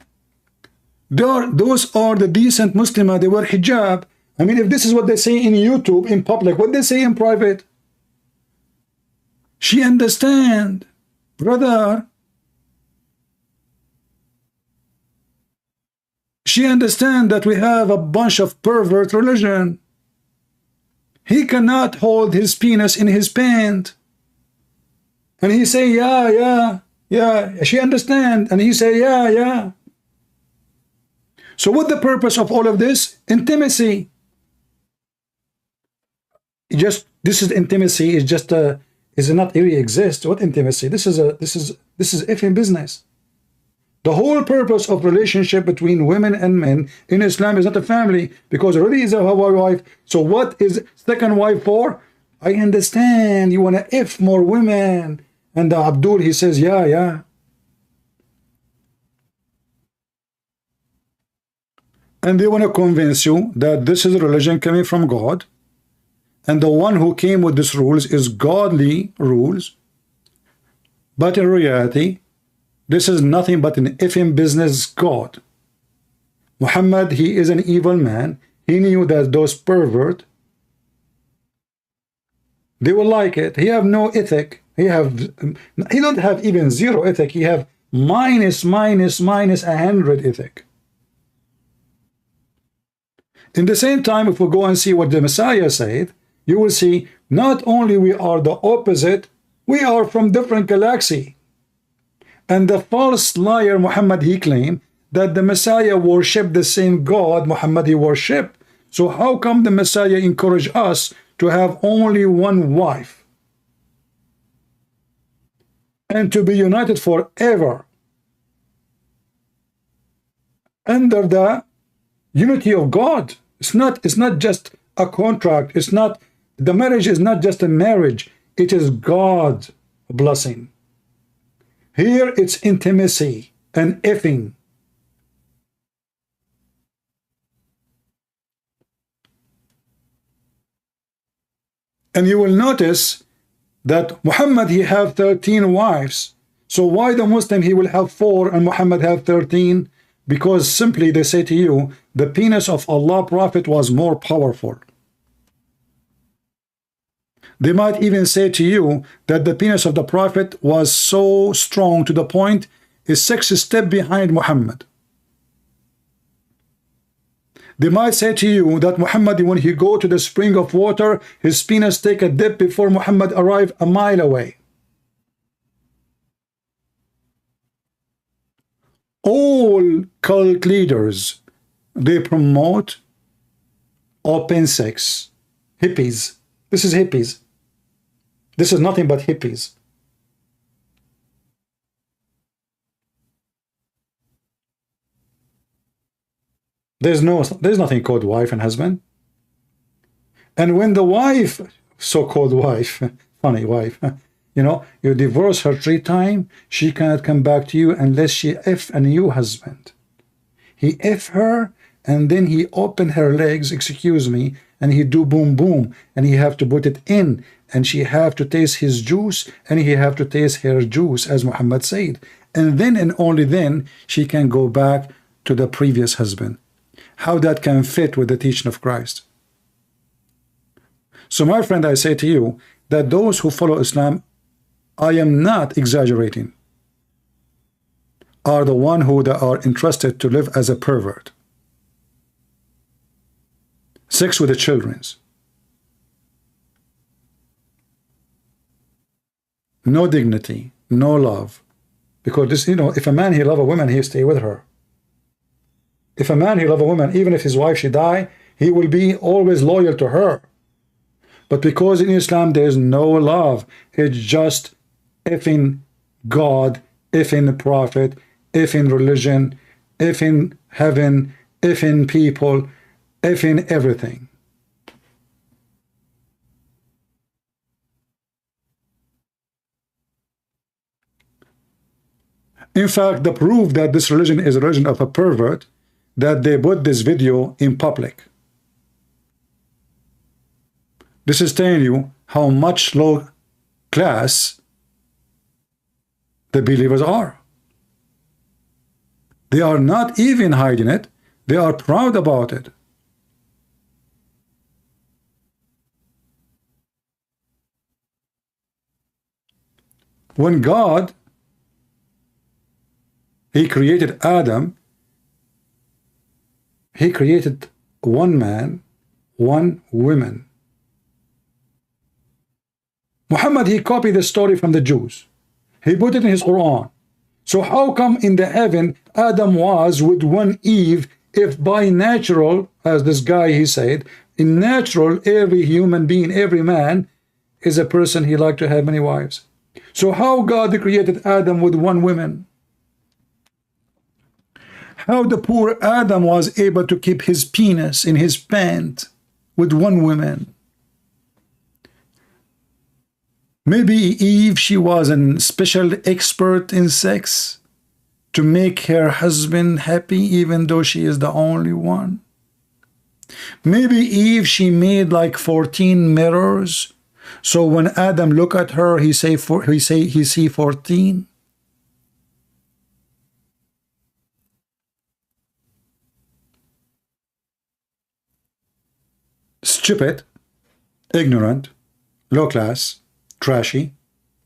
Those are the decent Muslims. They wear hijab. I mean, if this is what they say in YouTube, in public, what they say in private? She understand, brother. She understand that we have a bunch of pervert religion. He cannot hold his penis in his pant. And he say, yeah, she understand. And he say, yeah. So what the purpose of all of this? Intimacy. This is intimacy. Is just is not really exist. What intimacy? This is effing business. The whole purpose of relationship between women and men in Islam is not a family, because already is a wife. So what is second wife for? I understand you want to F more women. And Abdul, he says, yeah. And they want to convince you that this is a religion coming from God, and the one who came with these rules is godly rules. But in reality, this is nothing but an effing business god. Muhammad, he is an evil man. He knew that those pervert, they will like it. He have no ethic. He don't have even zero ethic. He have minus 100 ethic. In the same time, if we go and see what the Messiah said, you will see not only we are the opposite, we are from different galaxy. And the false liar Muhammad, he claimed that the Messiah worshiped the same God Muhammad he worshiped. So how come the Messiah encouraged us to have only one wife and to be united forever under the unity of God? It's not just a contract. The marriage is not just a marriage. It is God's blessing. Here it's intimacy and effing. And you will notice that Muhammad, he have 13 wives. So why the Muslim, he will have 4 and Muhammad have 13? Because simply they say to you, the penis of Allah Prophet was more powerful. They might even say to you that the penis of the Prophet was so strong to the point is 6 steps behind Muhammad. They might say to you that Muhammad, when he go to the spring of water, his penis take a dip before Muhammad arrived a mile away. All cult leaders, they promote open sex. Hippies. This is hippies. This is nothing but hippies. There's nothing called wife and husband. And when the wife, so-called wife, funny wife, you know, you divorce her 3 times, she cannot come back to you unless she F a new husband. He F her, and then he open her legs, excuse me, and he do boom boom, and he have to put it in, and she have to taste his juice, and he have to taste her juice, as Muhammad said. And then and only then she can go back to the previous husband. How that can fit with the teaching of Christ? So my friend, I say to you that those who follow Islam, I am not exaggerating, are the one who are entrusted to live as a pervert. Sex with the children's. No dignity, no love. Because this, you know, if a man he love a woman, he stay with her. If a man he love a woman, even if his wife she die, he will be always loyal to her. But because in Islam there is no love, it's just effing God, effing prophet, effing religion, effing heaven, effing people, effing everything. In fact, the proof that this religion is a religion of a pervert, that they put this video in public. This is telling you how much low class the believers are. They are not even hiding it. They are proud about it. When God, he created Adam, he created one man, one woman. Muhammad, he copied the story from the Jews. He put it in his Quran. So how come in the heaven Adam was with one Eve, if by natural, as this guy he said, in natural, every human being, every man is a person he like to have many wives. So how God created Adam with one woman? How the poor Adam was able to keep his penis in his pant with one woman? Maybe Eve, she was a special expert in sex to make her husband happy, even though she is the only one. Maybe Eve, she made like 14 mirrors, so when Adam look at her, he see 14. Stupid, ignorant, low class, trashy,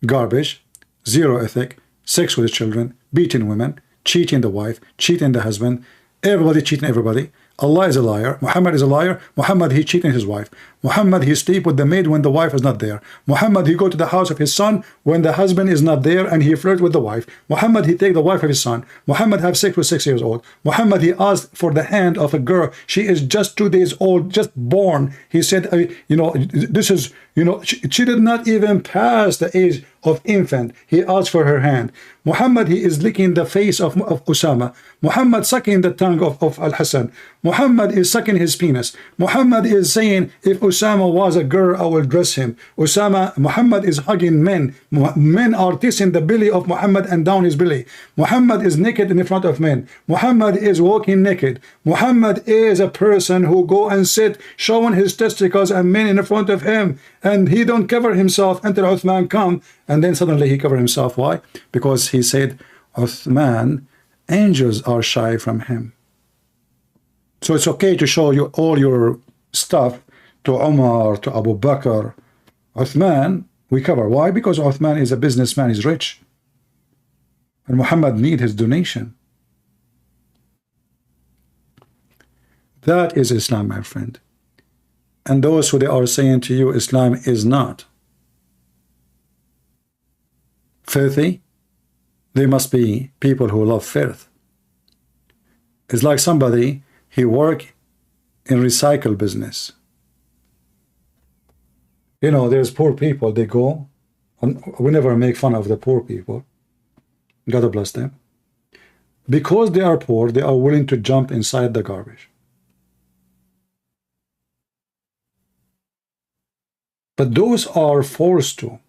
garbage, zero ethic, sex with children, beating women, cheating the wife, cheating the husband, everybody cheating everybody. Allah is a liar. Muhammad is a liar. Muhammad, he cheating his wife. Muhammad, he sleep with the maid when the wife is not there. Muhammad, he go to the house of his son when the husband is not there and he flirt with the wife. Muhammad, he take the wife of his son. Muhammad have sex with 6 years old. Muhammad, he asked for the hand of a girl. She is just 2 days old, just born. He said, you know, this is, you know, she did not even pass the age of infant. He asked for her hand. Muhammad, he is licking the face of Osama. Muhammad sucking the tongue of Al-Hassan. Muhammad is sucking his penis. Muhammad is saying, if Osama was a girl, I will dress him. Muhammad is hugging men. Men are kissing the belly of Muhammad and down his belly. Muhammad is naked in front of men. Muhammad is walking naked. Muhammad is a person who go and sit showing his testicles and men in front of him, and he don't cover himself until Uthman come, and then suddenly he cover himself. Why? Because he said, Uthman, angels are shy from him. So it's okay to show you all your stuff to Umar, to Abu Bakr. Uthman, we cover. Why? Because Uthman is a businessman, he's rich. And Muhammad need his donation. That is Islam, my friend. And those who they are saying to you, Islam is not filthy, they must be people who love filth. It's like somebody, he work in recycle business. You know, there's poor people, they go, and we never make fun of the poor people. God bless them. Because they are poor, they are willing to jump inside the garbage. But those are forced to.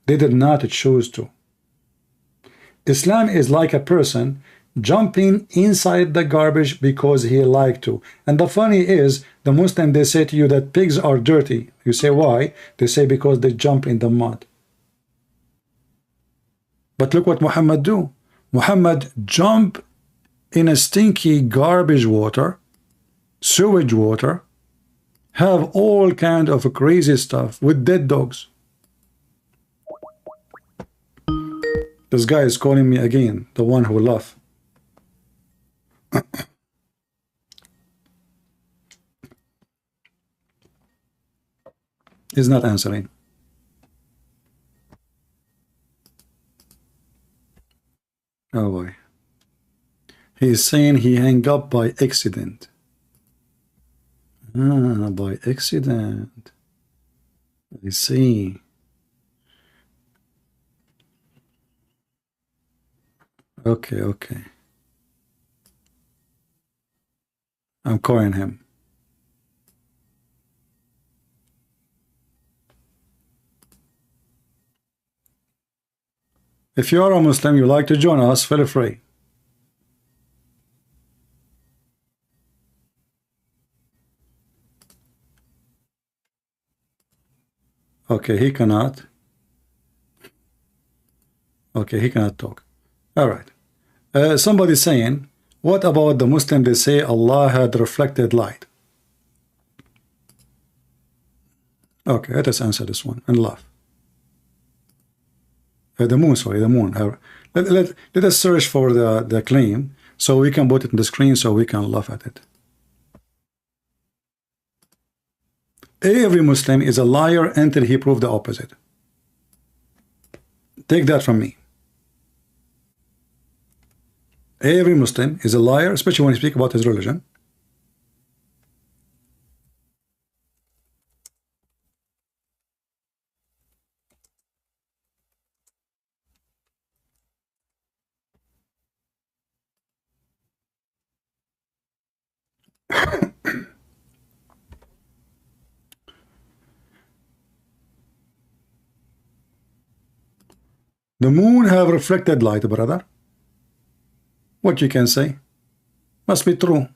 They did not choose to. Islam is like a person jumping inside the garbage because he liked to. And the funny is, the Muslim, they say to you that pigs are dirty. You say, why? They say because they jump in the mud. But look what Muhammad do. Muhammad jump in a stinky garbage water, sewage water, have all kind of crazy stuff with dead dogs. This guy is calling me again, the one who laugh. He's not answering. Oh boy. He's saying he hung up by accident. Ah, by accident. I see. Okay, okay. I'm calling him. If you are a Muslim, you like to join us, feel free. Okay, he cannot. Okay, he cannot talk. All right. Somebody saying, what about the Muslim? They say Allah had reflected light. Okay, let us answer this one and laugh. The moon, sorry, the moon. Let us search for the claim so we can put it on the screen so we can laugh at it. Every Muslim is a liar until he proves the opposite. Take that from me. Every Muslim is a liar, especially when he speaks about his religion. The moon have reflected light, brother. What you can say? Must be true.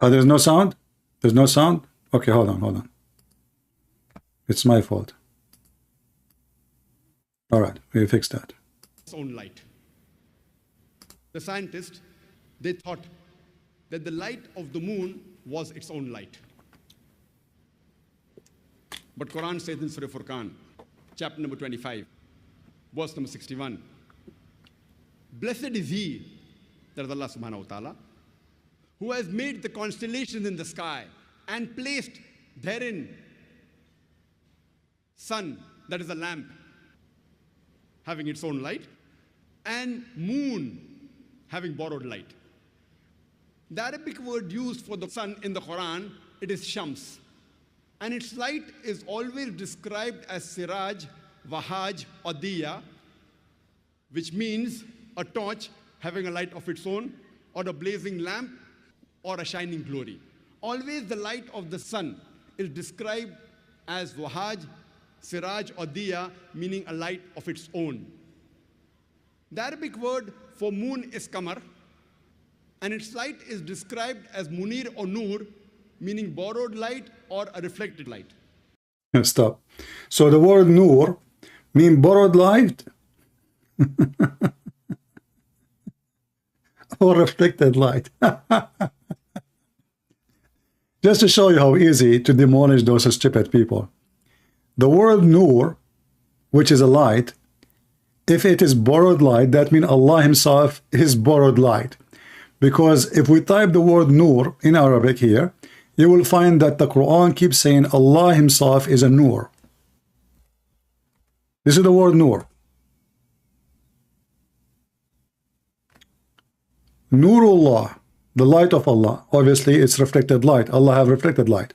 Oh, there's no sound? There's no sound? Okay, hold on. It's my fault. All right, we fixed that. Its own light. The scientists, they thought that the light of the moon was its own light. But Quran says in Surah Furqan, chapter number 25, verse number 61, blessed is he, that is Allah subhanahu wa ta'ala, who has made the constellations in the sky and placed therein sun, that is a lamp, having its own light, and moon, having borrowed light. The Arabic word used for the sun in the Quran, it is shams. And its light is always described as siraj, wahaj, or diya, which means a torch having a light of its own, or a blazing lamp, or a shining glory. Always the light of the sun is described as wahaj, siraj, or diya, meaning a light of its own. The Arabic word for moon is qamar, and its light is described as munir or nur, meaning borrowed light or a reflected light. Stop. So the word nur mean borrowed light or reflected light. Just to show you how easy to demolish those stupid people. The word nur, which is a light, if it is borrowed light, that means Allah himself is borrowed light. Because if we type the word nur in Arabic here, you will find that the Quran keeps saying Allah himself is a nur. This is the word nur. Nurullah, the light of Allah. Obviously, it's reflected light. Allah have reflected light.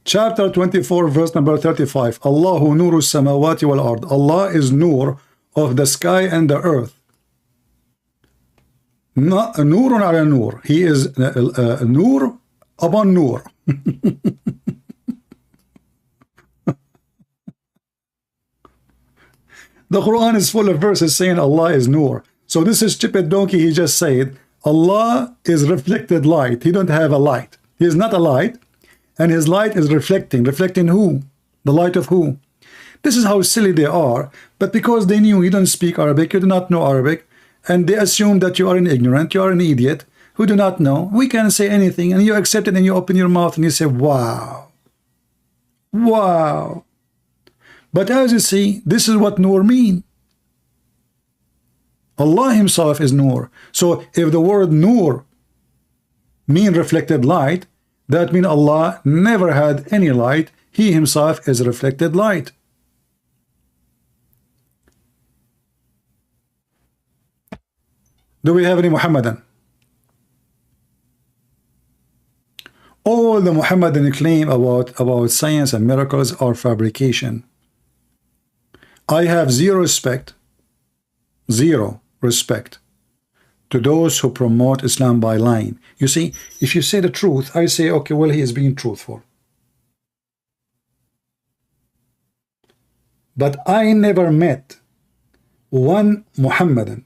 Chapter 24, verse number 35. Allahu nuru samawati wal ard. Allah is nur of the sky and the earth. Nurun ala nur. He is nur upon nur. The Quran is full of verses saying Allah is nur. So this is stupid donkey, he just said Allah is reflected light. He don't have a light. He is not a light, and his light is reflecting. Reflecting who? The light of who? This is how silly they are. But because they knew you don't speak Arabic, you do not know Arabic, and they assume that you are an ignorant, you are an idiot who do not know, we can say anything, and you accept it, and you open your mouth and you say, wow. Wow. But as you see, this is what nur mean. Allah himself is nur. So if the word nur mean reflected light, that means Allah never had any light. He himself is reflected light. Do we have any Muhammadan? All the Muhammadan claim about science and miracles are fabrication. I have zero respect to those who promote Islam by lying. You see, if you say the truth, I say, okay, well, he is being truthful. But I never met one Muhammadan.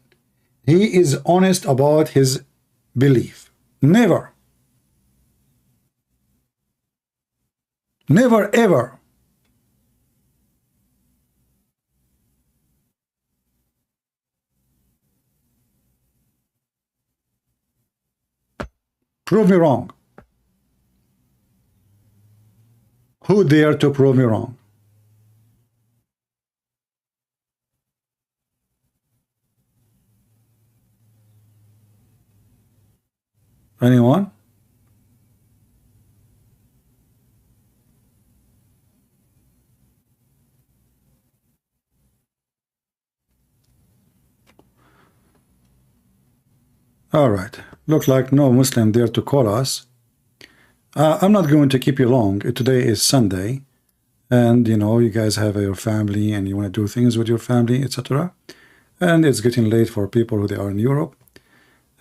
He is honest about his belief. Never. Never, ever. Prove me wrong. Who dare to prove me wrong? Anyone? All right. Look like no Muslim dare to call us. I'm not going to keep you long. Today is Sunday, and you know you guys have your family and you want to do things with your family, etc. And it's getting late for people who they are in Europe.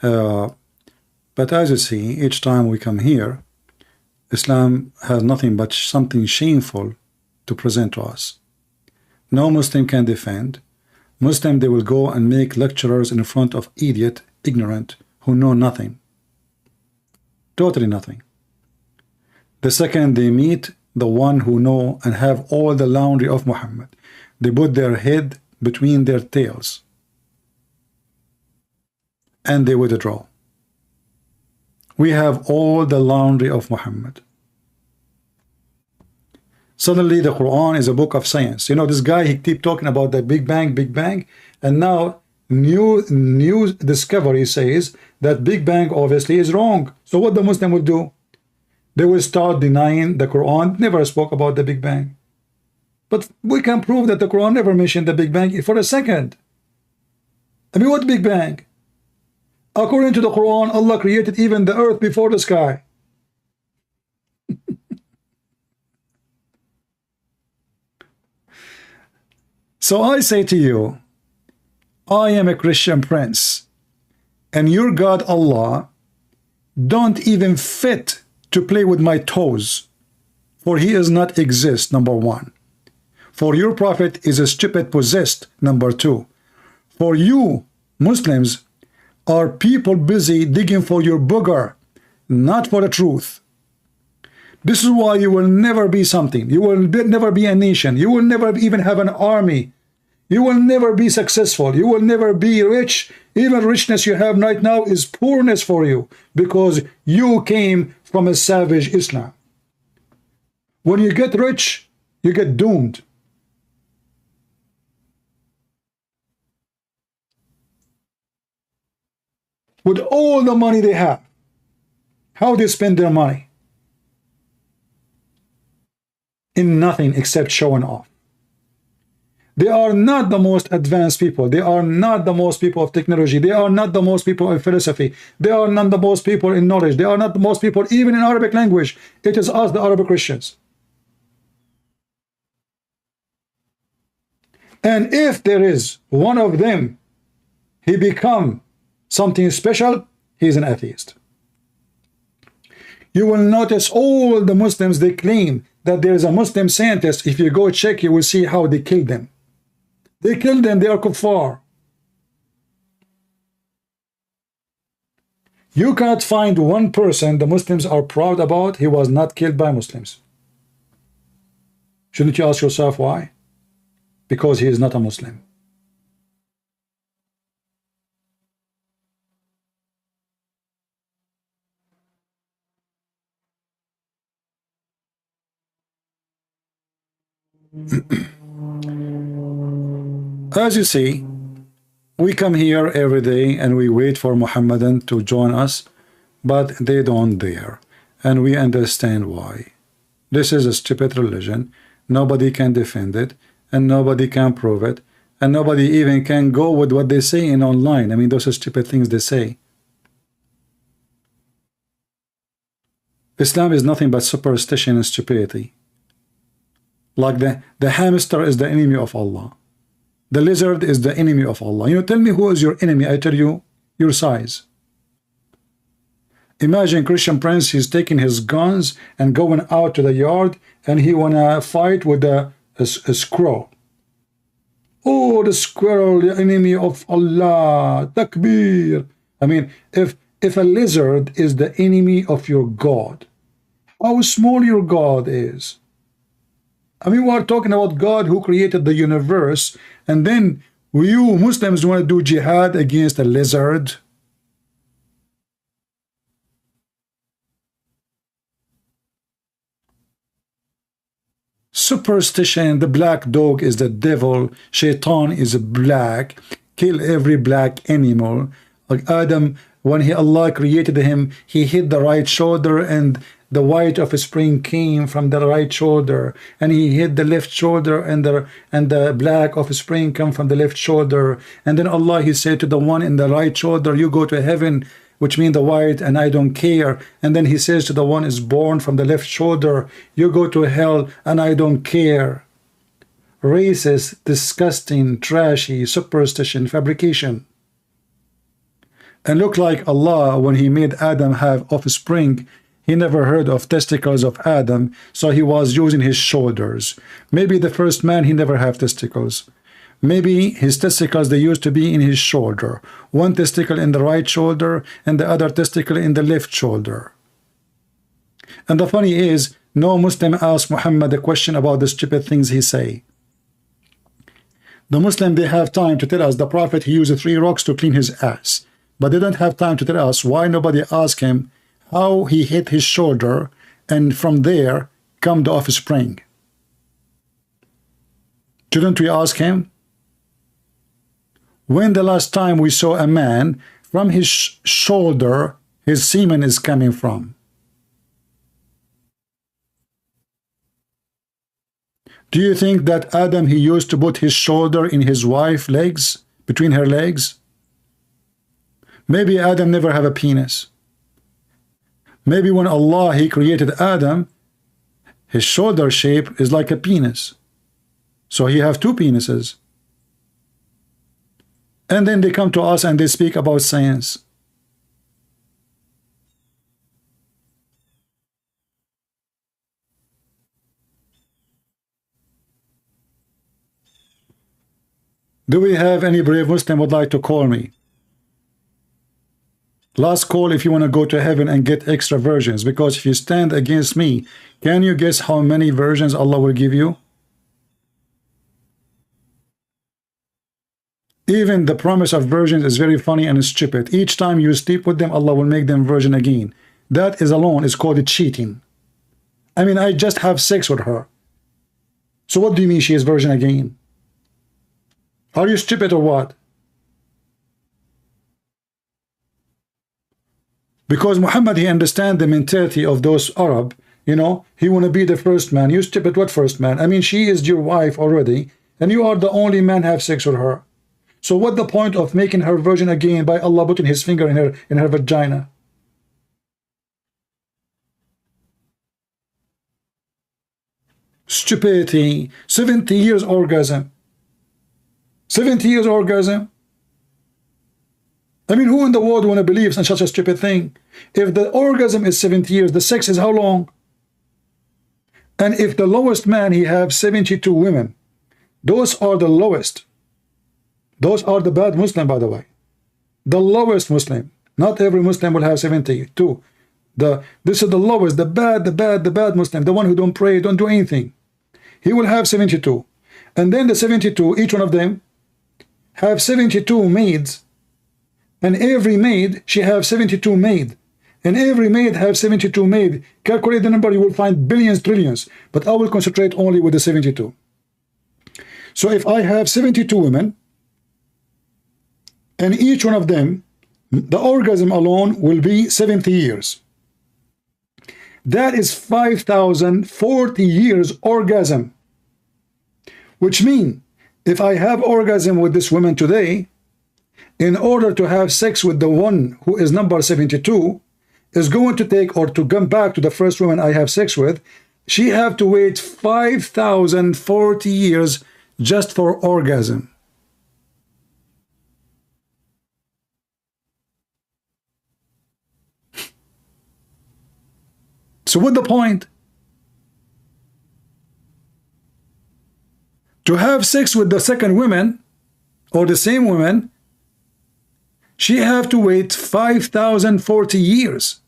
But as you see, each time we come here, Islam has nothing but something shameful to present to us. No Muslim can defend. Muslim, they will go and make lecturers in front of idiot, ignorant, who know nothing. Totally nothing. The second they meet the one who know and have all the laundry of Muhammad, they put their head between their tails and they withdraw. We have all the laundry of Muhammad. Suddenly the Quran is a book of science. You know, this guy, he keep talking about the Big Bang, and now new discovery says that Big Bang obviously is wrong. So what the Muslim will do? They will start denying the Quran never spoke about the Big Bang. But we can prove that the Quran never mentioned the Big Bang for a second. I mean, what Big Bang? According to the Quran, Allah created even the earth before the sky. So I say to you, I am a Christian prince, and your God Allah don't even fit to play with my toes, for he does not exist, number one. For your prophet is a stupid possessed, number two. For you Muslims are people busy digging for your booger, not for the truth. This is why you will never be something. You will never be a nation. You will never even have an army. You will never be successful. You will never be rich. Even richness you have right now is poorness for you, because you came from a savage Islam. When you get rich, you get doomed. With all the money they have, how they spend their money? In nothing except showing off. They are not the most advanced people. They are not the most people of technology. They are not the most people in philosophy. They are not the most people in knowledge. They are not the most people even in Arabic language. It is us, the Arabic Christians. And if there is one of them, he become something special, he is an atheist. You will notice all the Muslims, they claim that there is a Muslim scientist. If you go check, you will see how they killed them. They killed them, they are kuffar. You cannot find one person the Muslims are proud about, he was not killed by Muslims. Shouldn't you ask yourself why? Because he is not a Muslim. As you see, we come here every day and we wait for Muhammadan to join us, but they don't dare, and we understand why. This is a stupid religion. Nobody can defend it, and nobody can prove it, and nobody even can go with what they say in online. I mean, those are stupid things they say. Islam is nothing but superstition and stupidity. Like the hamster is the enemy of Allah. The lizard is the enemy of Allah. You know, tell me who is your enemy. I tell you, your size. Imagine Christian Prince, he's taking his guns and going out to the yard, and he wanna fight with a squirrel. Oh, the squirrel, the enemy of Allah, takbir. I mean, if a lizard is the enemy of your God, how small your God is. I mean, we are talking about God who created the universe, and then you Muslims want to do jihad against a lizard? Superstition, the black dog is the devil, shaitan is black, kill every black animal. Like Adam, when Allah created him, he hit the right shoulder, and the white of spring came from the right shoulder, and he hit the left shoulder, and the black of spring come from the left shoulder. And then Allah, he said to the one in the right shoulder, you go to heaven, which means the white, and I don't care. And then he says to the one is born from the left shoulder, you go to hell, and I don't care. Racist, disgusting, trashy, superstition, fabrication. And look like Allah, when he made Adam have offspring, he never heard of testicles of Adam, so he was using his shoulders. Maybe the first man, he never have testicles. Maybe his testicles, they used to be in his shoulder. One testicle in the right shoulder and the other testicle in the left shoulder. And the funny is, no Muslim asked Muhammad a question about the stupid things he say. The Muslim, they have time to tell us the Prophet, he used 3 rocks to clean his ass. But they don't have time to tell us why nobody asked him how he hit his shoulder, and from there come the offspring. Shouldn't we ask him? When the last time we saw a man from his shoulder, his semen is coming from? Do you think that Adam, he used to put his shoulder in his wife's legs, between her legs? Maybe Adam never have a penis. Maybe when Allah, he created Adam, his shoulder shape is like a penis. So he have 2 penises. And then they come to us and they speak about science. Do we have any brave Muslim would like to call me? Last call if you want to go to heaven and get extra versions, because if you stand against me, can you guess how many versions Allah will give you? Even the promise of virgins is very funny and stupid. Each time you sleep with them, Allah will make them virgin again. That is alone is called cheating. I mean, I just have sex with her. So what do you mean she is virgin again? Are you stupid or what? Because Muhammad, he understands the mentality of those Arab. You know, he want to be the first man. You stupid, what first man? I mean, she is your wife already, and you are the only man have sex with her. So what the point of making her virgin again by Allah putting his finger in her vagina? Stupidity. 70 years orgasm. 70 years orgasm. I mean, who in the world want to believe in such a stupid thing? If the orgasm is 70 years, the sex is how long? And if the lowest man, he have 72 women, those are the lowest. Those are the bad Muslim, by the way. The lowest Muslim. Not every Muslim will have 72. This is the lowest, the bad Muslim, the one who don't pray, don't do anything. He will have 72. And then the 72, each one of them have 72 maids. And every maid, she have 72 maid. And every maid have 72 maid. Calculate the number, you will find billions, trillions. But I will concentrate only with the 72. So if I have 72 women, and each one of them, the orgasm alone will be 70 years. That is 5,040 years orgasm. Which means, if I have orgasm with this woman today, in order to have sex with the one who is number 72, is going to take, or to come back to the first woman I have sex with, she have to wait 5,040 years just for orgasm. So what's the point? To have sex with the second woman or the same woman, she have to wait 5,040 years.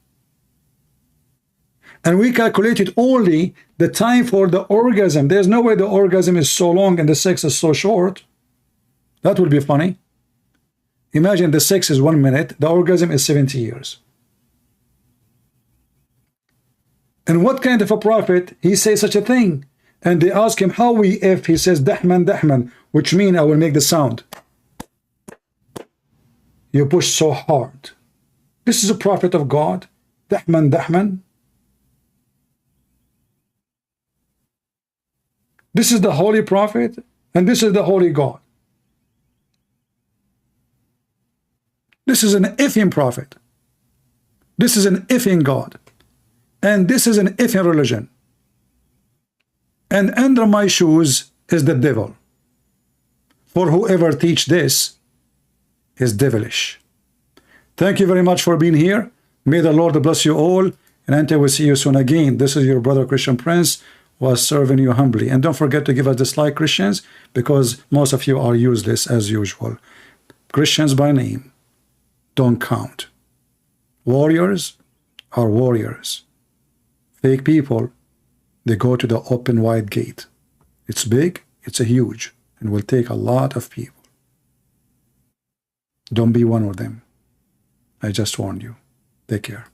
And we calculated only the time for the orgasm. There's no way the orgasm is so long and the sex is so short. That would be funny. Imagine the sex is 1 minute, the orgasm is 70 years. And what kind of a prophet he says such a thing? And they ask him how we if he says dahman dahman, which means I will make the sound. You push so hard. This is a prophet of God. Dahman dahman. This is the holy prophet, and this is the holy God. This is an effing prophet. This is an effing God. And this is an effing religion. And under my shoes is the devil. For whoever teach this is devilish. Thank you very much for being here. May the Lord bless you all. And until we see you soon again, this is your brother Christian Prince, was serving you humbly. And don't forget to give us dislike, Christians, because most of you are useless as usual. Christians by name don't count. Warriors are warriors. Fake people, they go to the open wide gate. It's big, it's a huge, and will take a lot of people. Don't be one of them. I just warned you. Take care.